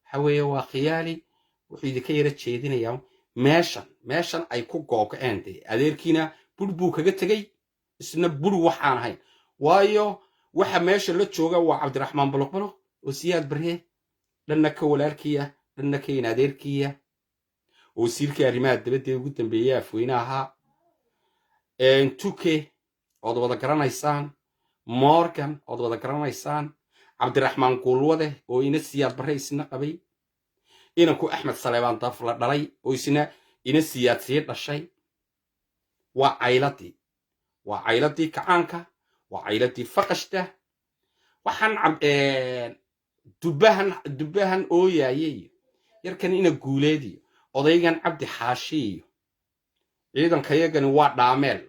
حوية وخيالي وحي دي كيرا تشيدين يوم ماشان أي كو قوك أنتي أديركينا بودبو كغتغي اسنا بودو وحان هاي وايو waxa meesha la jooga waa Cabdiraxmaan Baloqbalo oo siyaad barhe dhanka walaalkiya dhanka inaadeerkiya oo siirka arimaha dibadda ugu dambeeyay afweynaha tuke oo wada garanaysaan Morgan oo wada garanaysaan Cabdiraxmaan Qulwade oo ina siyaad barhe isna qabay inanku Axmed Saleebaan Daf la dhalay oo isna ina siyaad sii dhashay waa cayladii kacaanka وعائلتي فقشته وحن دبهن او يايي يركن إنا قولادي odaygan cabdi xaashiyo ciidanka yagan waa dhaameel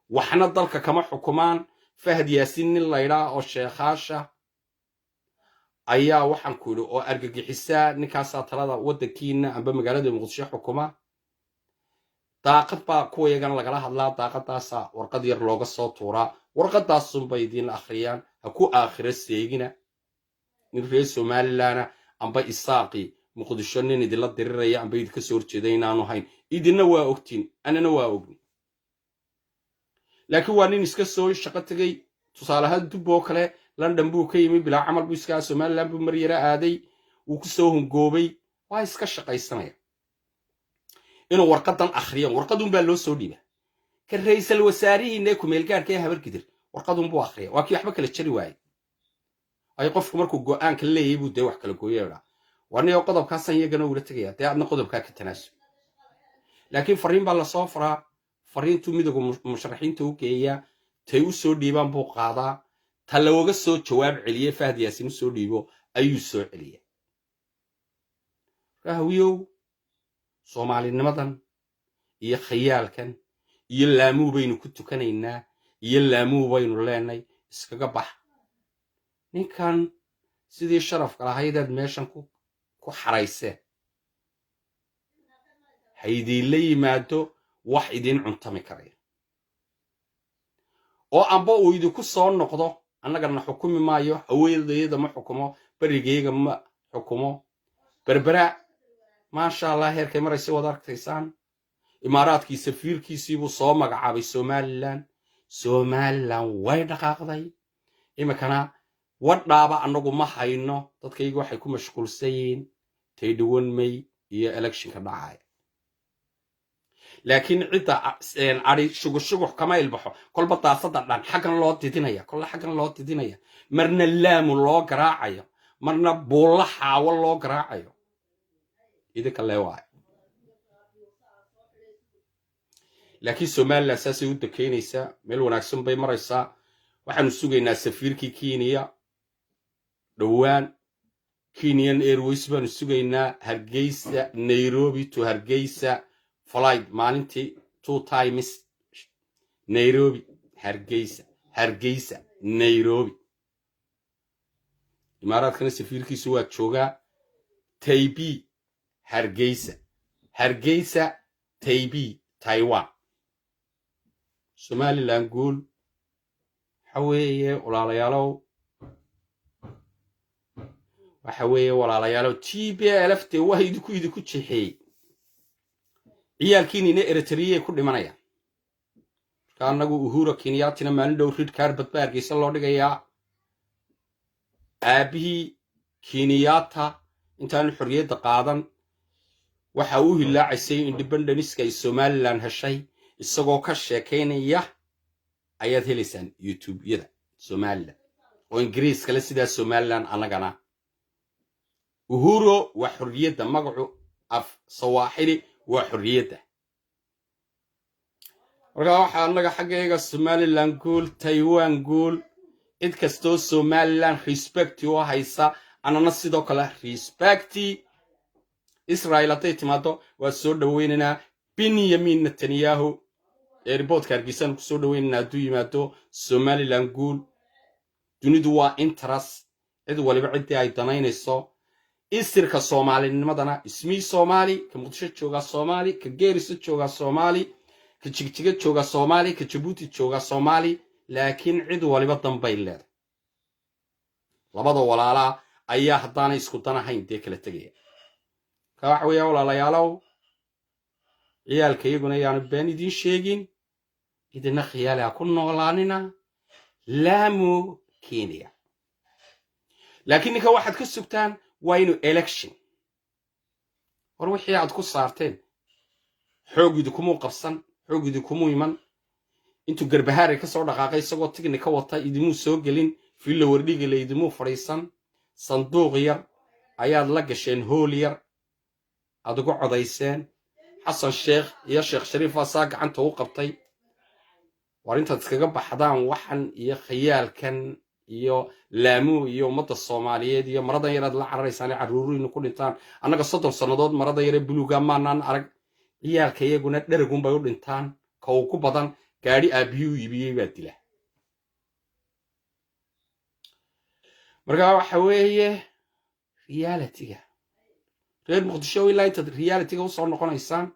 waxna dalka kama xukumaan Fahad Yaasin nin la yiraahdo oo sheekhaasha ayaa waxaan ku yiri oo argagixisa ninkaas talada wadankiina amba magaalada Muqdisho xukuma daaqad baa kuwa yagan lagala hadlaa daaqadaas warqad yar looga soo tuuraa warqadaas bay idin akhriyaan ha ku aakhira seegina in reer Soomaaliland amba isaaqi Muqdisho nin idin la diriraya amba idin ka soo horjeeday inaanu hayn idinna waa ogtiin anana waa ogni laakiin waa nin iska soo shaqo tagay tusaalaha dubbo kale London buu ka yimi bilaa amal buu iska Soomaaliland buu mariyay aaday uu ku soo hungoobay waa iska shaqaysanaya inuu warqadan akhriyo warqadun baa loo soo dhiibay ka ra'iisul wasaarihiina ku meel gaarka ah habar gidir warqadun buu akhriyo waa kii waxba kala jari waayay ay qofku markuu go'aan ka leeyahay buu wax kala gooyay warniyo qodobkaas iyagana uu la tagay taa adna qodobka ka tanaasul laakiin fariin baa la soo faraa fariintu midowga musharaxiinta u geeya tay u soo dhiibaan buu qaadaa talawga soo jawaab celiye Fahad Yaasin soo dhiibo ayuu soo celiye rahawiyo soomaalinimadan iyo khayaalkan iyo laamuu baynu ku tukanaynaa iyo laamuu baynu leenay iskaga bax ninkan sidii sharafka lahaydaad meeshan ku xarayseen haydiinla yimaado wax idin cuntami karaya oo amba uu idinku soo noqdo annagana xukumi maayo haweenayda ma xukumo barigayga ma xukumo berbera maasha allah heerkay maraysa wada arkaysaan imaaraadkii safiirkiisiibuu soo magacaabay somaliland way dhaqaaqday imikana wadhaaba annagu ma hayno dadkayga waxay ku mashquulsan yihiin taydhawan may iyo electionka dhacaya laakiin cidda ari shugux kama ilbaxo kolba daasada dhan xaggan loo didinaya kolle xaggan loo didinaya marna laamu loo garaacayo marna buulla xaawo loo garaacayo idinka leewaayo laakiin somaliland saasay u dakeynaysaa meel wanaagsan bay maraysaa waxaanu sugaynaa safiirkii kenya dhowaan kenyan airways baanu sugaynaa hargeysa nairobi to hargeysa flight maalintii 2 times nairobi hargeysa nairobi imaaraadkana safiirkiisu waa joogaa taibi hargeysa taibi taiwan somaliland guul waxa weeye walaalayaalow TPLF te waa idinku jixeeyey ciyaalkiinina Eritrea ku dhimanaya marka anagu Uhuru Kenyatta maalin dhow rid carbad baarkiisa loo dhigayaa aabihii Kenyatta intaan xorriyadda qaadan waxa uu hilaacisay independence-ka ay Somaliland heshay isagoo ka sheekeynaya ayaad helaysaan YouTube-yada Somaliland oo Ingiriis kale sida Somaliland anagana Uhuru waa xorriyadda magacu af Swahili waa xorriyadda marka waxa anaga xaggayga Somaliland guul Taiwan guul cid kastoo Somaliland respect u haysa anana sidoo kale respect Israel atay timaado waa soo dhaweynana Benjamin Netanyahu airportka Hargeysa ku soo dhaweynana duu yimaado Somaliland guul dunidu waa interest cid waliba cid ay danaynayso isirka Soomaalinimadana ismi Soomaali ka Muqdisho jooga Soomaali ka Geeriso jooga Soomaali ka Jigjiga jooga Soomaali ka Djibouti jooga Soomaali laakiin cid waliba danbay leedahay labada walaala ayaa hadana isku danahayn de kala tagay ka wax weeyo walaalayaalow ciyaalkayaguna yaan been idin sheegin idina khiyaala ku noolaanina laamu Kenya laakiin ninka waxaad ka sugtaan waa inuu election war wixii aad ku saarteen xoogidu kuma qabsan xoogidu kuma iman intuu garbahaare ka soo dhaqaaqay isagoo tigni ka wata idimuu soo gelin filo wardhiga leedimuu fariisan sanduuq yar ayaad la gasheen hool yar aad ugu codayseen xasan sheekh iyo sheekh shariif asaa gacanta u qabtay war intaad iskaga baxdaan waxan iyo khayaalkan iyo laamu iyo umada Soomaaliyeed iyo maradan yaraad la cararaysaan caruuriinu ku dhintaan annaga 30 sanadood marada yare buluuga maanaan arag ciyaalkayaguna dharagun bay u dhintaan ka ugu badan gaari aabiyu iibiyay baa dila marka waxa weeye reality-ga reer Muqdisho ilaa inta reality-ga u soo noqonaysaan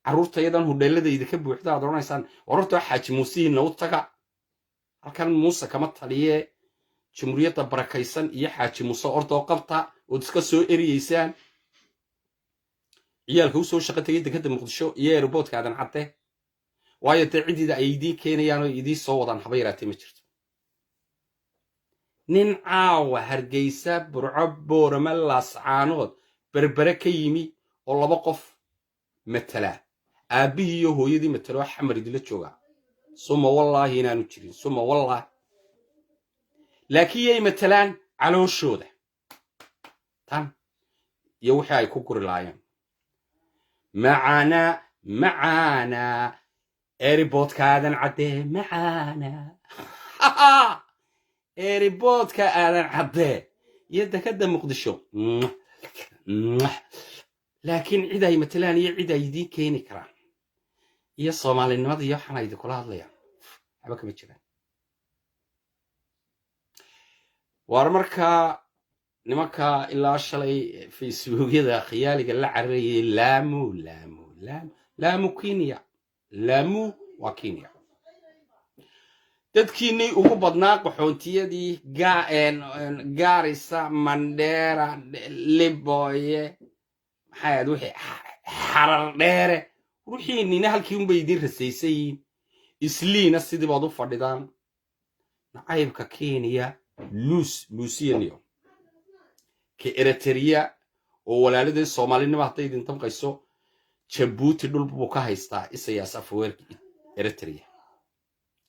caruurtayadan hudheeladayda ka buuxda aad oranaysaan wararta xaaji muusiina u taga halkan Muuse kama taliye jumhuriyadda barakaysan iyo xaaji Muuse ordo qabta oo iska soo eriyeysaan ciyaalka u soo shaqo tagay dekedda Muqdisho iyo airportka aadan cadde waayo cidida ay idin keenayaan oo idin soo wadaan haba yaraatay ma jirto nin caawa Hargeysa Burco Boorama Laascaanood berbere ka yimi oo laba qof matala aabihii iyo hooyadii matalo xamar idila jooga suma wallahi inaanu jirin suma wallahi laakiin ay matalaan calooshooda tan iyo wixii ay ku guri laayeen macaana airportka aadan cadde macaana airportka aadan cadde iyo dekedda Muqdisho laakiin cid ay matalaan iyo cid ay idiin keeni karaan iyo soomaalinimada iyo waxaan ay idinkula hadlayaan waxba kama jiraan. waar markaa nimanka ilaa shalay facebookyada khiyaaliga la cararayay laamu kenya laamu waa kenya dadkiinay ugu badnaa qaxoontiyadii gaarisa mandheera liboye maxay wixii xarar dheere ruuxiinina halkii unbay idin rasaysayiin isliina sidii baad u fadhidaan nacaybka kenya luusiyanio ka eritrea oo walaaladii soomaalinimo hadday idin damqayso jabuuti dhul buu ka haystaa isayaas afweerki eritrea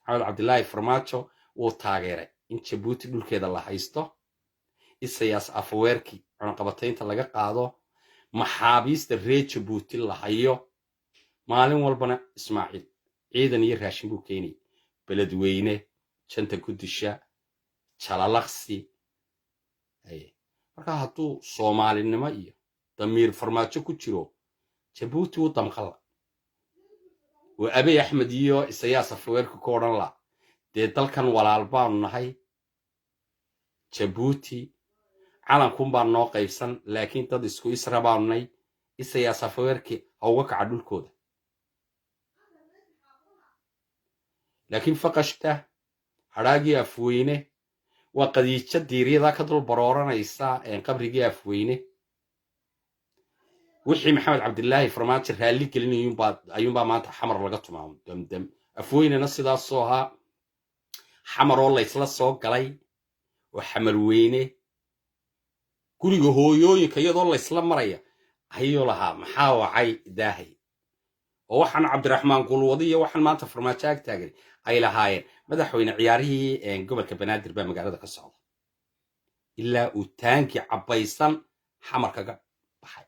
maxamed cabdilaahi farmaajo wuu taageeray in jabuuti dhulkeeda la haysto isayaas afweerki cunaqabataynta laga qaado maxaabiista reer jabuuti la hayo maalin walbana ismaaciil ciidan iyo raashin buu keenayay beledweyne janta gudisha jalalaqsi markaa hadduu soomaalinimo iyo damiir farmaajo ku jiro jabuuti u damqala oo abey axmed iyo isayaas afweerki ku odhan la dee dalkan walaal baanu nahay jabuuti calankun baan noo qaybsan laakiin dad isku isra baanu nahay isayaas afweerki ha uga kaca dhulkooda laakiin faqashta hadhaagii afweyne waa qadiijo diiryada ka dul barooranaysa qabrigii afweyne wixii maxamed cabdilaahi farmaajo raalli gelinayuunbaa maanta xamar laga tumaamo damdam afweynena sidaasoo ahaa xamaroo laysla soo galay oo xamar weyne guriga hooyooyinka iyadoo laysla maraya ayuu lahaa maxaa wacay daahay oo waxaan cabdiraxmaan gulwadi iyo waxaan maanta farmaajo ag taagan ay lahaayeen madaxweyne ciyaarihii gobolka banaadir baa magaalada ka socda ilaa uu taankii cabbaysan xamar kaga baxay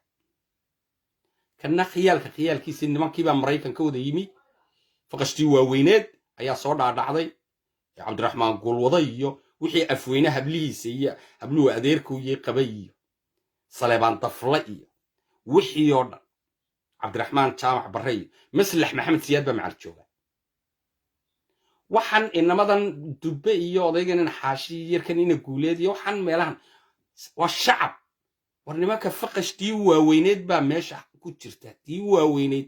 kana khiyaalkiisii nimankiibaa maraykan ka wada yimi faqashtii waaweyneed ayaa soo dhaadhacday cabdiraxmaan gulwada iyo wixii afweyne hablihiisa iyo habluhu adeerkooyey qabay iyo saleebaan dafle iyo wixii oo dhan cabdiraxmaan jaamac barre iyo maslax maxamed siyaad baa macal jooga waxaan inamadan dubbe iyo odaygan xaashi yarkan ina guuleed iyo waxaan meelahan waa shacab war nimanka faqashtii waaweyneed baa meesha ku jirta tii waaweyneed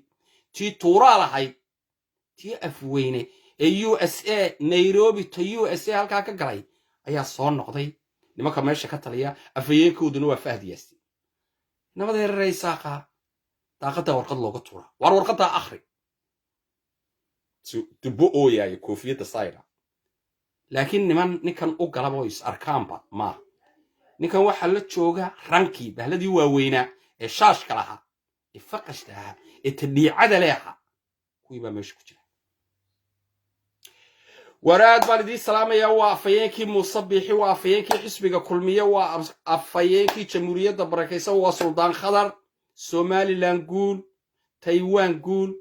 tii tuuraa lahayd tii afweyne ee USA Nairobi to USA halkaa ka galay ayaa soo noqday nimanka meesha ka taliya afayeenkooduna waa Fahad Yaasin nabada reeraysaqa daaqada warqad looga tuura war warqada akhri dubo ooyay koofiyada sayra laakiin ninkan u galabo is arkaanba ma ninkan waxa la jooga rankii bahladii waaweynaa ee shaashka lahaa ee faqashta ahaa ee tadhiicada leeha kuwii baa meesha ku jira waraad baan idin salaamaya waa afayeenkii Muuse Biixi waa afayeenkii xisbiga kulmiye waa afayeenkii jamhuuriyadda barakaysan waa suldaan khadar Somaliland guul Taiwan guul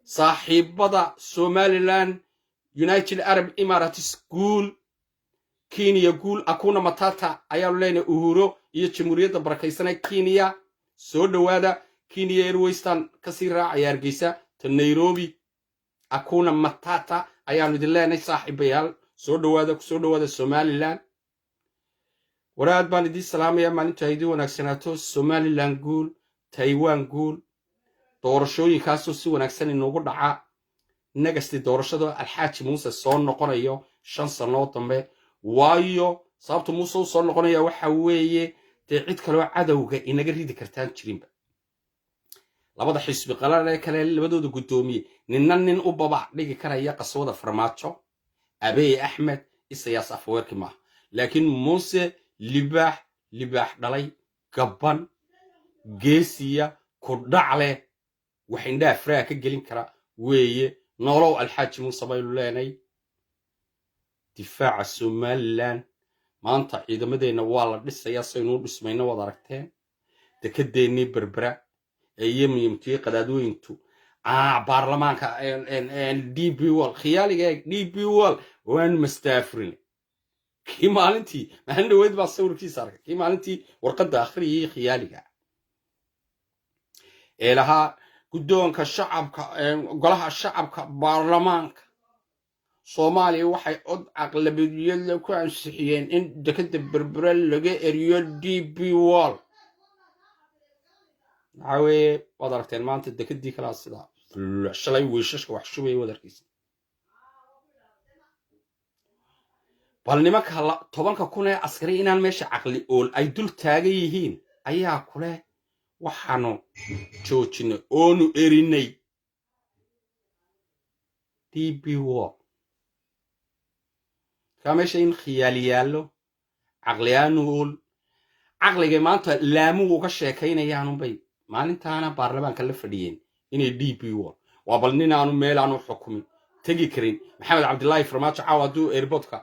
saaxiibada Somaliland United Arab Emirates guul Kenya guul akuna matata ayaa leena uhuro iyo jamhuuriyadda barakaysan Kenya soo dhawaada Kenya Airwaystan ka sii raacay Hargeysa ta Nairobi akuna matata ayaa idin leenahay saaxiibayaal soo dhawaada Somaliland waraad baan idin salaamaya maalinta idin wanaagsanaato Somaliland guul Taiwan guul doorashooyinkaas si wanaagsan inoogu dhaca nagasti doorashada alxaaji Muuse soo noqonayo 5 sano dambe waayo sababta Muuse soo noqonaya waxa weeye cid kale oo cadawga inaga ridi kartaan jirinba labada xisbi qalaan kale labadooda gudoomiye nin u baba dhigi karaya qaswada farmaajo Abiy Ahmed isayaas afweerki ma laakiin Muuse libaax dhalay gaban geesiya ku dhacle waxin dhaafraa ka gelin kara weeye nolow alxaaji Muuse baylu leenay difaaca Somaliland maanta ciidamadeena waa la dhisayaa saynu dhismayna wada aragteen dekedeeni berbera yimtii qadaadooyintu baarlamaanka DP wall khiyaaliga DP wall waan mastaafirin kii maalintii maxaan dhaweyd baa sawirkiisa arkay kii maalintii warqada akhriyay khiyaaliga ee lahaa guddoonka shacabka golaha shacabka baarlamaanka soomaaliya waxay cod aqlabiyad ku ansixiyeen in dekada berbera laga eriyo DP World waxa weeye waad aragteen maanta dekadii kala sida shalay wiishashka wax shubay wadarkiisa bal nimanka 10,000 ee askari inaan meesha aqli ool ay dul taagan yihiin ayaa kule waxaanu joojinay oonu erinay DP World كاميشا إن خياليالو عقليانول عقلي maanta laamu uga sheekaynayaan bay maalintaana baarlamaanka la fadhiyeen inay DP World waa bal nin aanu meel aanu xukumin tagi karin maxamed cabdullaahi farmaajo caawadu airportka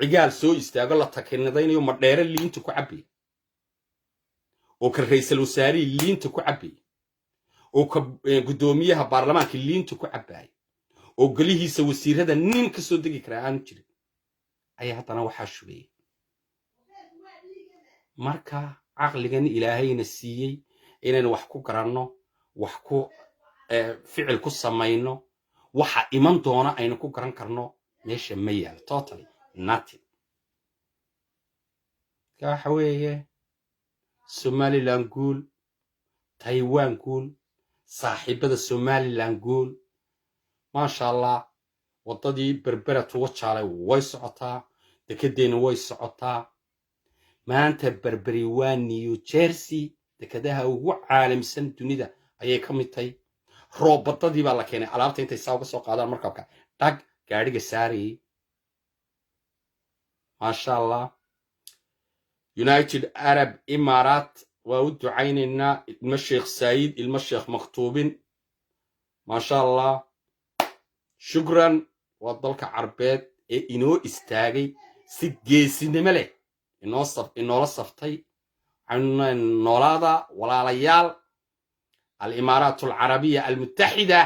cigaal soo istaago la takinadaynayo ma dheere liinta ku cabbi oo ka ra'iisul wasaare liinta ku cabbi oo ka gudoomiyaha baarlamaanka liinta ku cabbay oo galihiisa wasiirada nin ka soo degi kara aan jirin ayaa haddana waxaa shubay marka caqligan ilaahayna siiyey inaynu wax ku garanno wax ku ficil ku samayno waxa iman doona aynu ku garan karno meesha ma yaal totally nothing ka waxa weeye Somaliland guul Taiwan guul saaxiibada Somaliland guul maasha Allah wadadii berbera tuwa jaalay way socotaa dekedeena way socotaa maanta berberi waa New Jersey dekadaha ugu caalamsan dunida ayay ka mid tahay roobadadii baa la keenay alaabta intay saaw ka soo qaadaan markabka tag gaariga saari maasha Allah United Arab Emirates waa u ducaynayna ilma Sheikh Said ilma Sheikh Maktuubin maasha Allah shukran wadalka carbeed ee inoo istaagay si geesinimo leh inoo la saftay noolaada walaalayaal al-Imaaraat al-Arabiya al-Muttahida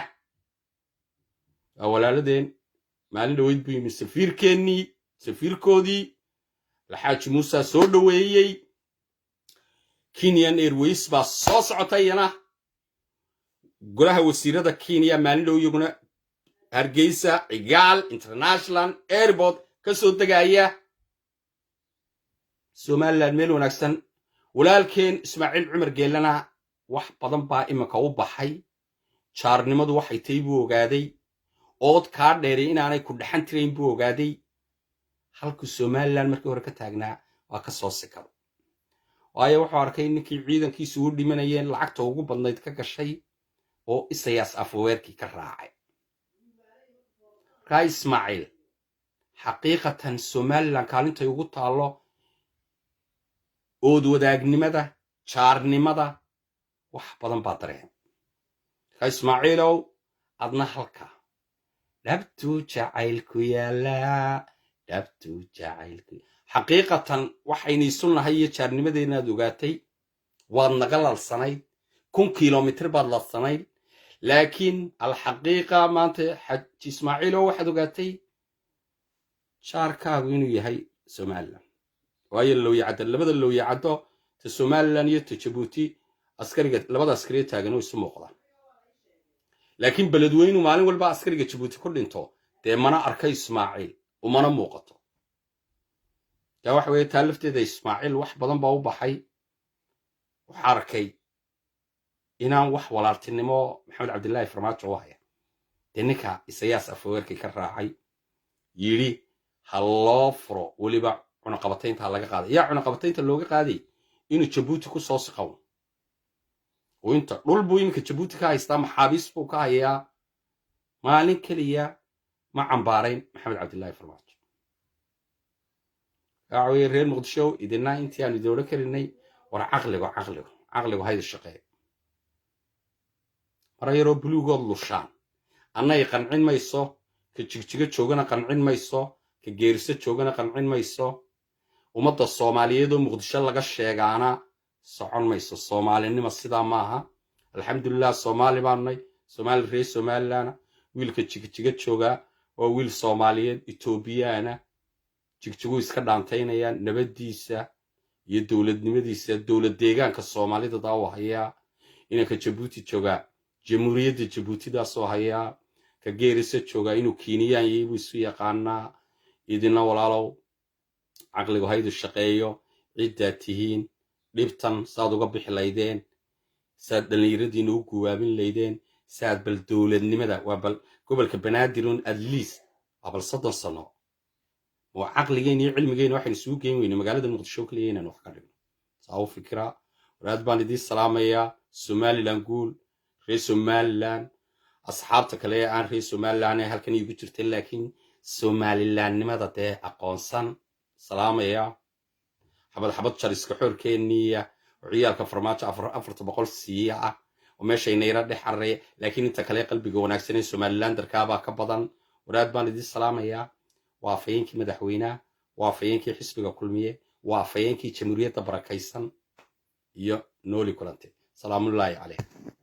walaaladeen maalin dhaweyd buu yimid safiirkoodii Alxaaji Muuse soo dhaweeyay Kenyan Airways baa soo socotayna golaha wasiirada Kenya maalin dhaw iyaguna Hargeysa Igal International Airport ka soo degaya Somaliland meel wanaagsan walaalkeen Ismaaciil Cumar Geelana wax badan baa imika u baxay jaarnimadu waxay tay buu ogaaday ood ka dheeray inaanay ku dhaxan tirayn buu ogaaday halka Somaliland markii hore ka taagnaa waa ka soo sikado waayo wuxuu arkay ninkii ciidankiisu u dhimanayeen lacagta ugu badnayd ka gashay oo Isayaas Afweerki ka raacay ka Ismaaciil xaqiiqatan Somaliland kaalintay ugu taalo ood wadaagnimada jaarnimada wax badan baa dareen ka Ismaaciilow adna halka dhabtu jacaylku yaala dhabtu jacaylku xaqiiqatan waxayna isunahay jaarnimadeena aad ogaatay waad naga lalsanayd 1 kiiloomitir baad lalsanayd laakiin alxaqiiqa maanta xaj Ismaaciilow waxaad ogaatay jaarkaagu inuu yahay Somaliland waayo loo yacdo labada loo yacdo ta Somaliland iyo ta Djibouti askariga labada askari taagan oo isu muuqdaan laakiin beledweynu maalin walba askariga Djibouti ku dhinto dee mana arkay Ismaaciil umana muuqato taa wax weey taalifteeda Ismaaciil wax badan baa u baxay waxa arkay inaan wax walaaltinimo Maxamed Cabdullaahi Farmaajo wahaya denika Isayaas Afweerki ka raacay yiri haloo furo waliba cunaqabataynta laga qaaday yaa cunaqabataynta looga qaaday inuu Djibouti ku soo saqaw oo inta dhul buu imka Djibouti ka haystaa maxaabiis buu ka hayaa maalin kaliya ma cambaarayn Maxamed Cabdullaahi Farmaajo aaway reer Muqdisho idina intii aan idin karinay war caqligu hayda shaqeey marayro buluugood lushaan annay qancin mayso ka jigjiga joogana qancin mayso ka geerisa joogana qancin mayso ummadda Soomaaliyeed oo Muqdisho laga sheegaana socon mayso Soomaalinimo sida maaha alxamdulillah Soomaali baanay Soomaali reer Somaliland wiilka jigjiga jooga oo wiil Soomaaliyeed Etoobiyana jigjigu iska dhaantaynayaan nabadiisa iyo dawladnimadiisa dawlad deegaanka Soomaalida daawahaya inanka jabuuti joogaa jamhuuriyadda jabuutidaasoo hayaa ka geerisa joogaa inuu kiiniyaan yahay buu isu yaqaanaa idina walaalow caqligu haydu shaqeeyo ciddaad tihiin dhibtan saad uga bixi laydeen saad dhallinyaradiina u guwaabin laydeen saad bal dowladnimada waa bal gobolka banaadirun at least waa bal 30 sano oo caqligeen iyo cilmigeen waxaan isugu geyn weyne magaalada muqdisho kaliya inaan wax ka dhigno saa u fikira waraad baan idin salaamayaa Somaliland guul reer Somaliland asxaabta kale aan reer Somaliland ee halkan igu jirtay laakiin Somalilandnimada dee aqoonsan salaamaya xabad jariska xorkeeniya ciyaalka farmaajo 400 siiya ah oo meeshay neeyra dhaxaray laakiin inta kale qalbiga wanaagsan ee Somaliland darkaaba ka badan waraad baan idin salaamaya waa fayeenkii madaxweynaha waa fayeenkii xisbiga kulmiye waa fayeenkii jamhuuriyadda barakaysan iyo nooli kulante salaamullaahi calaykum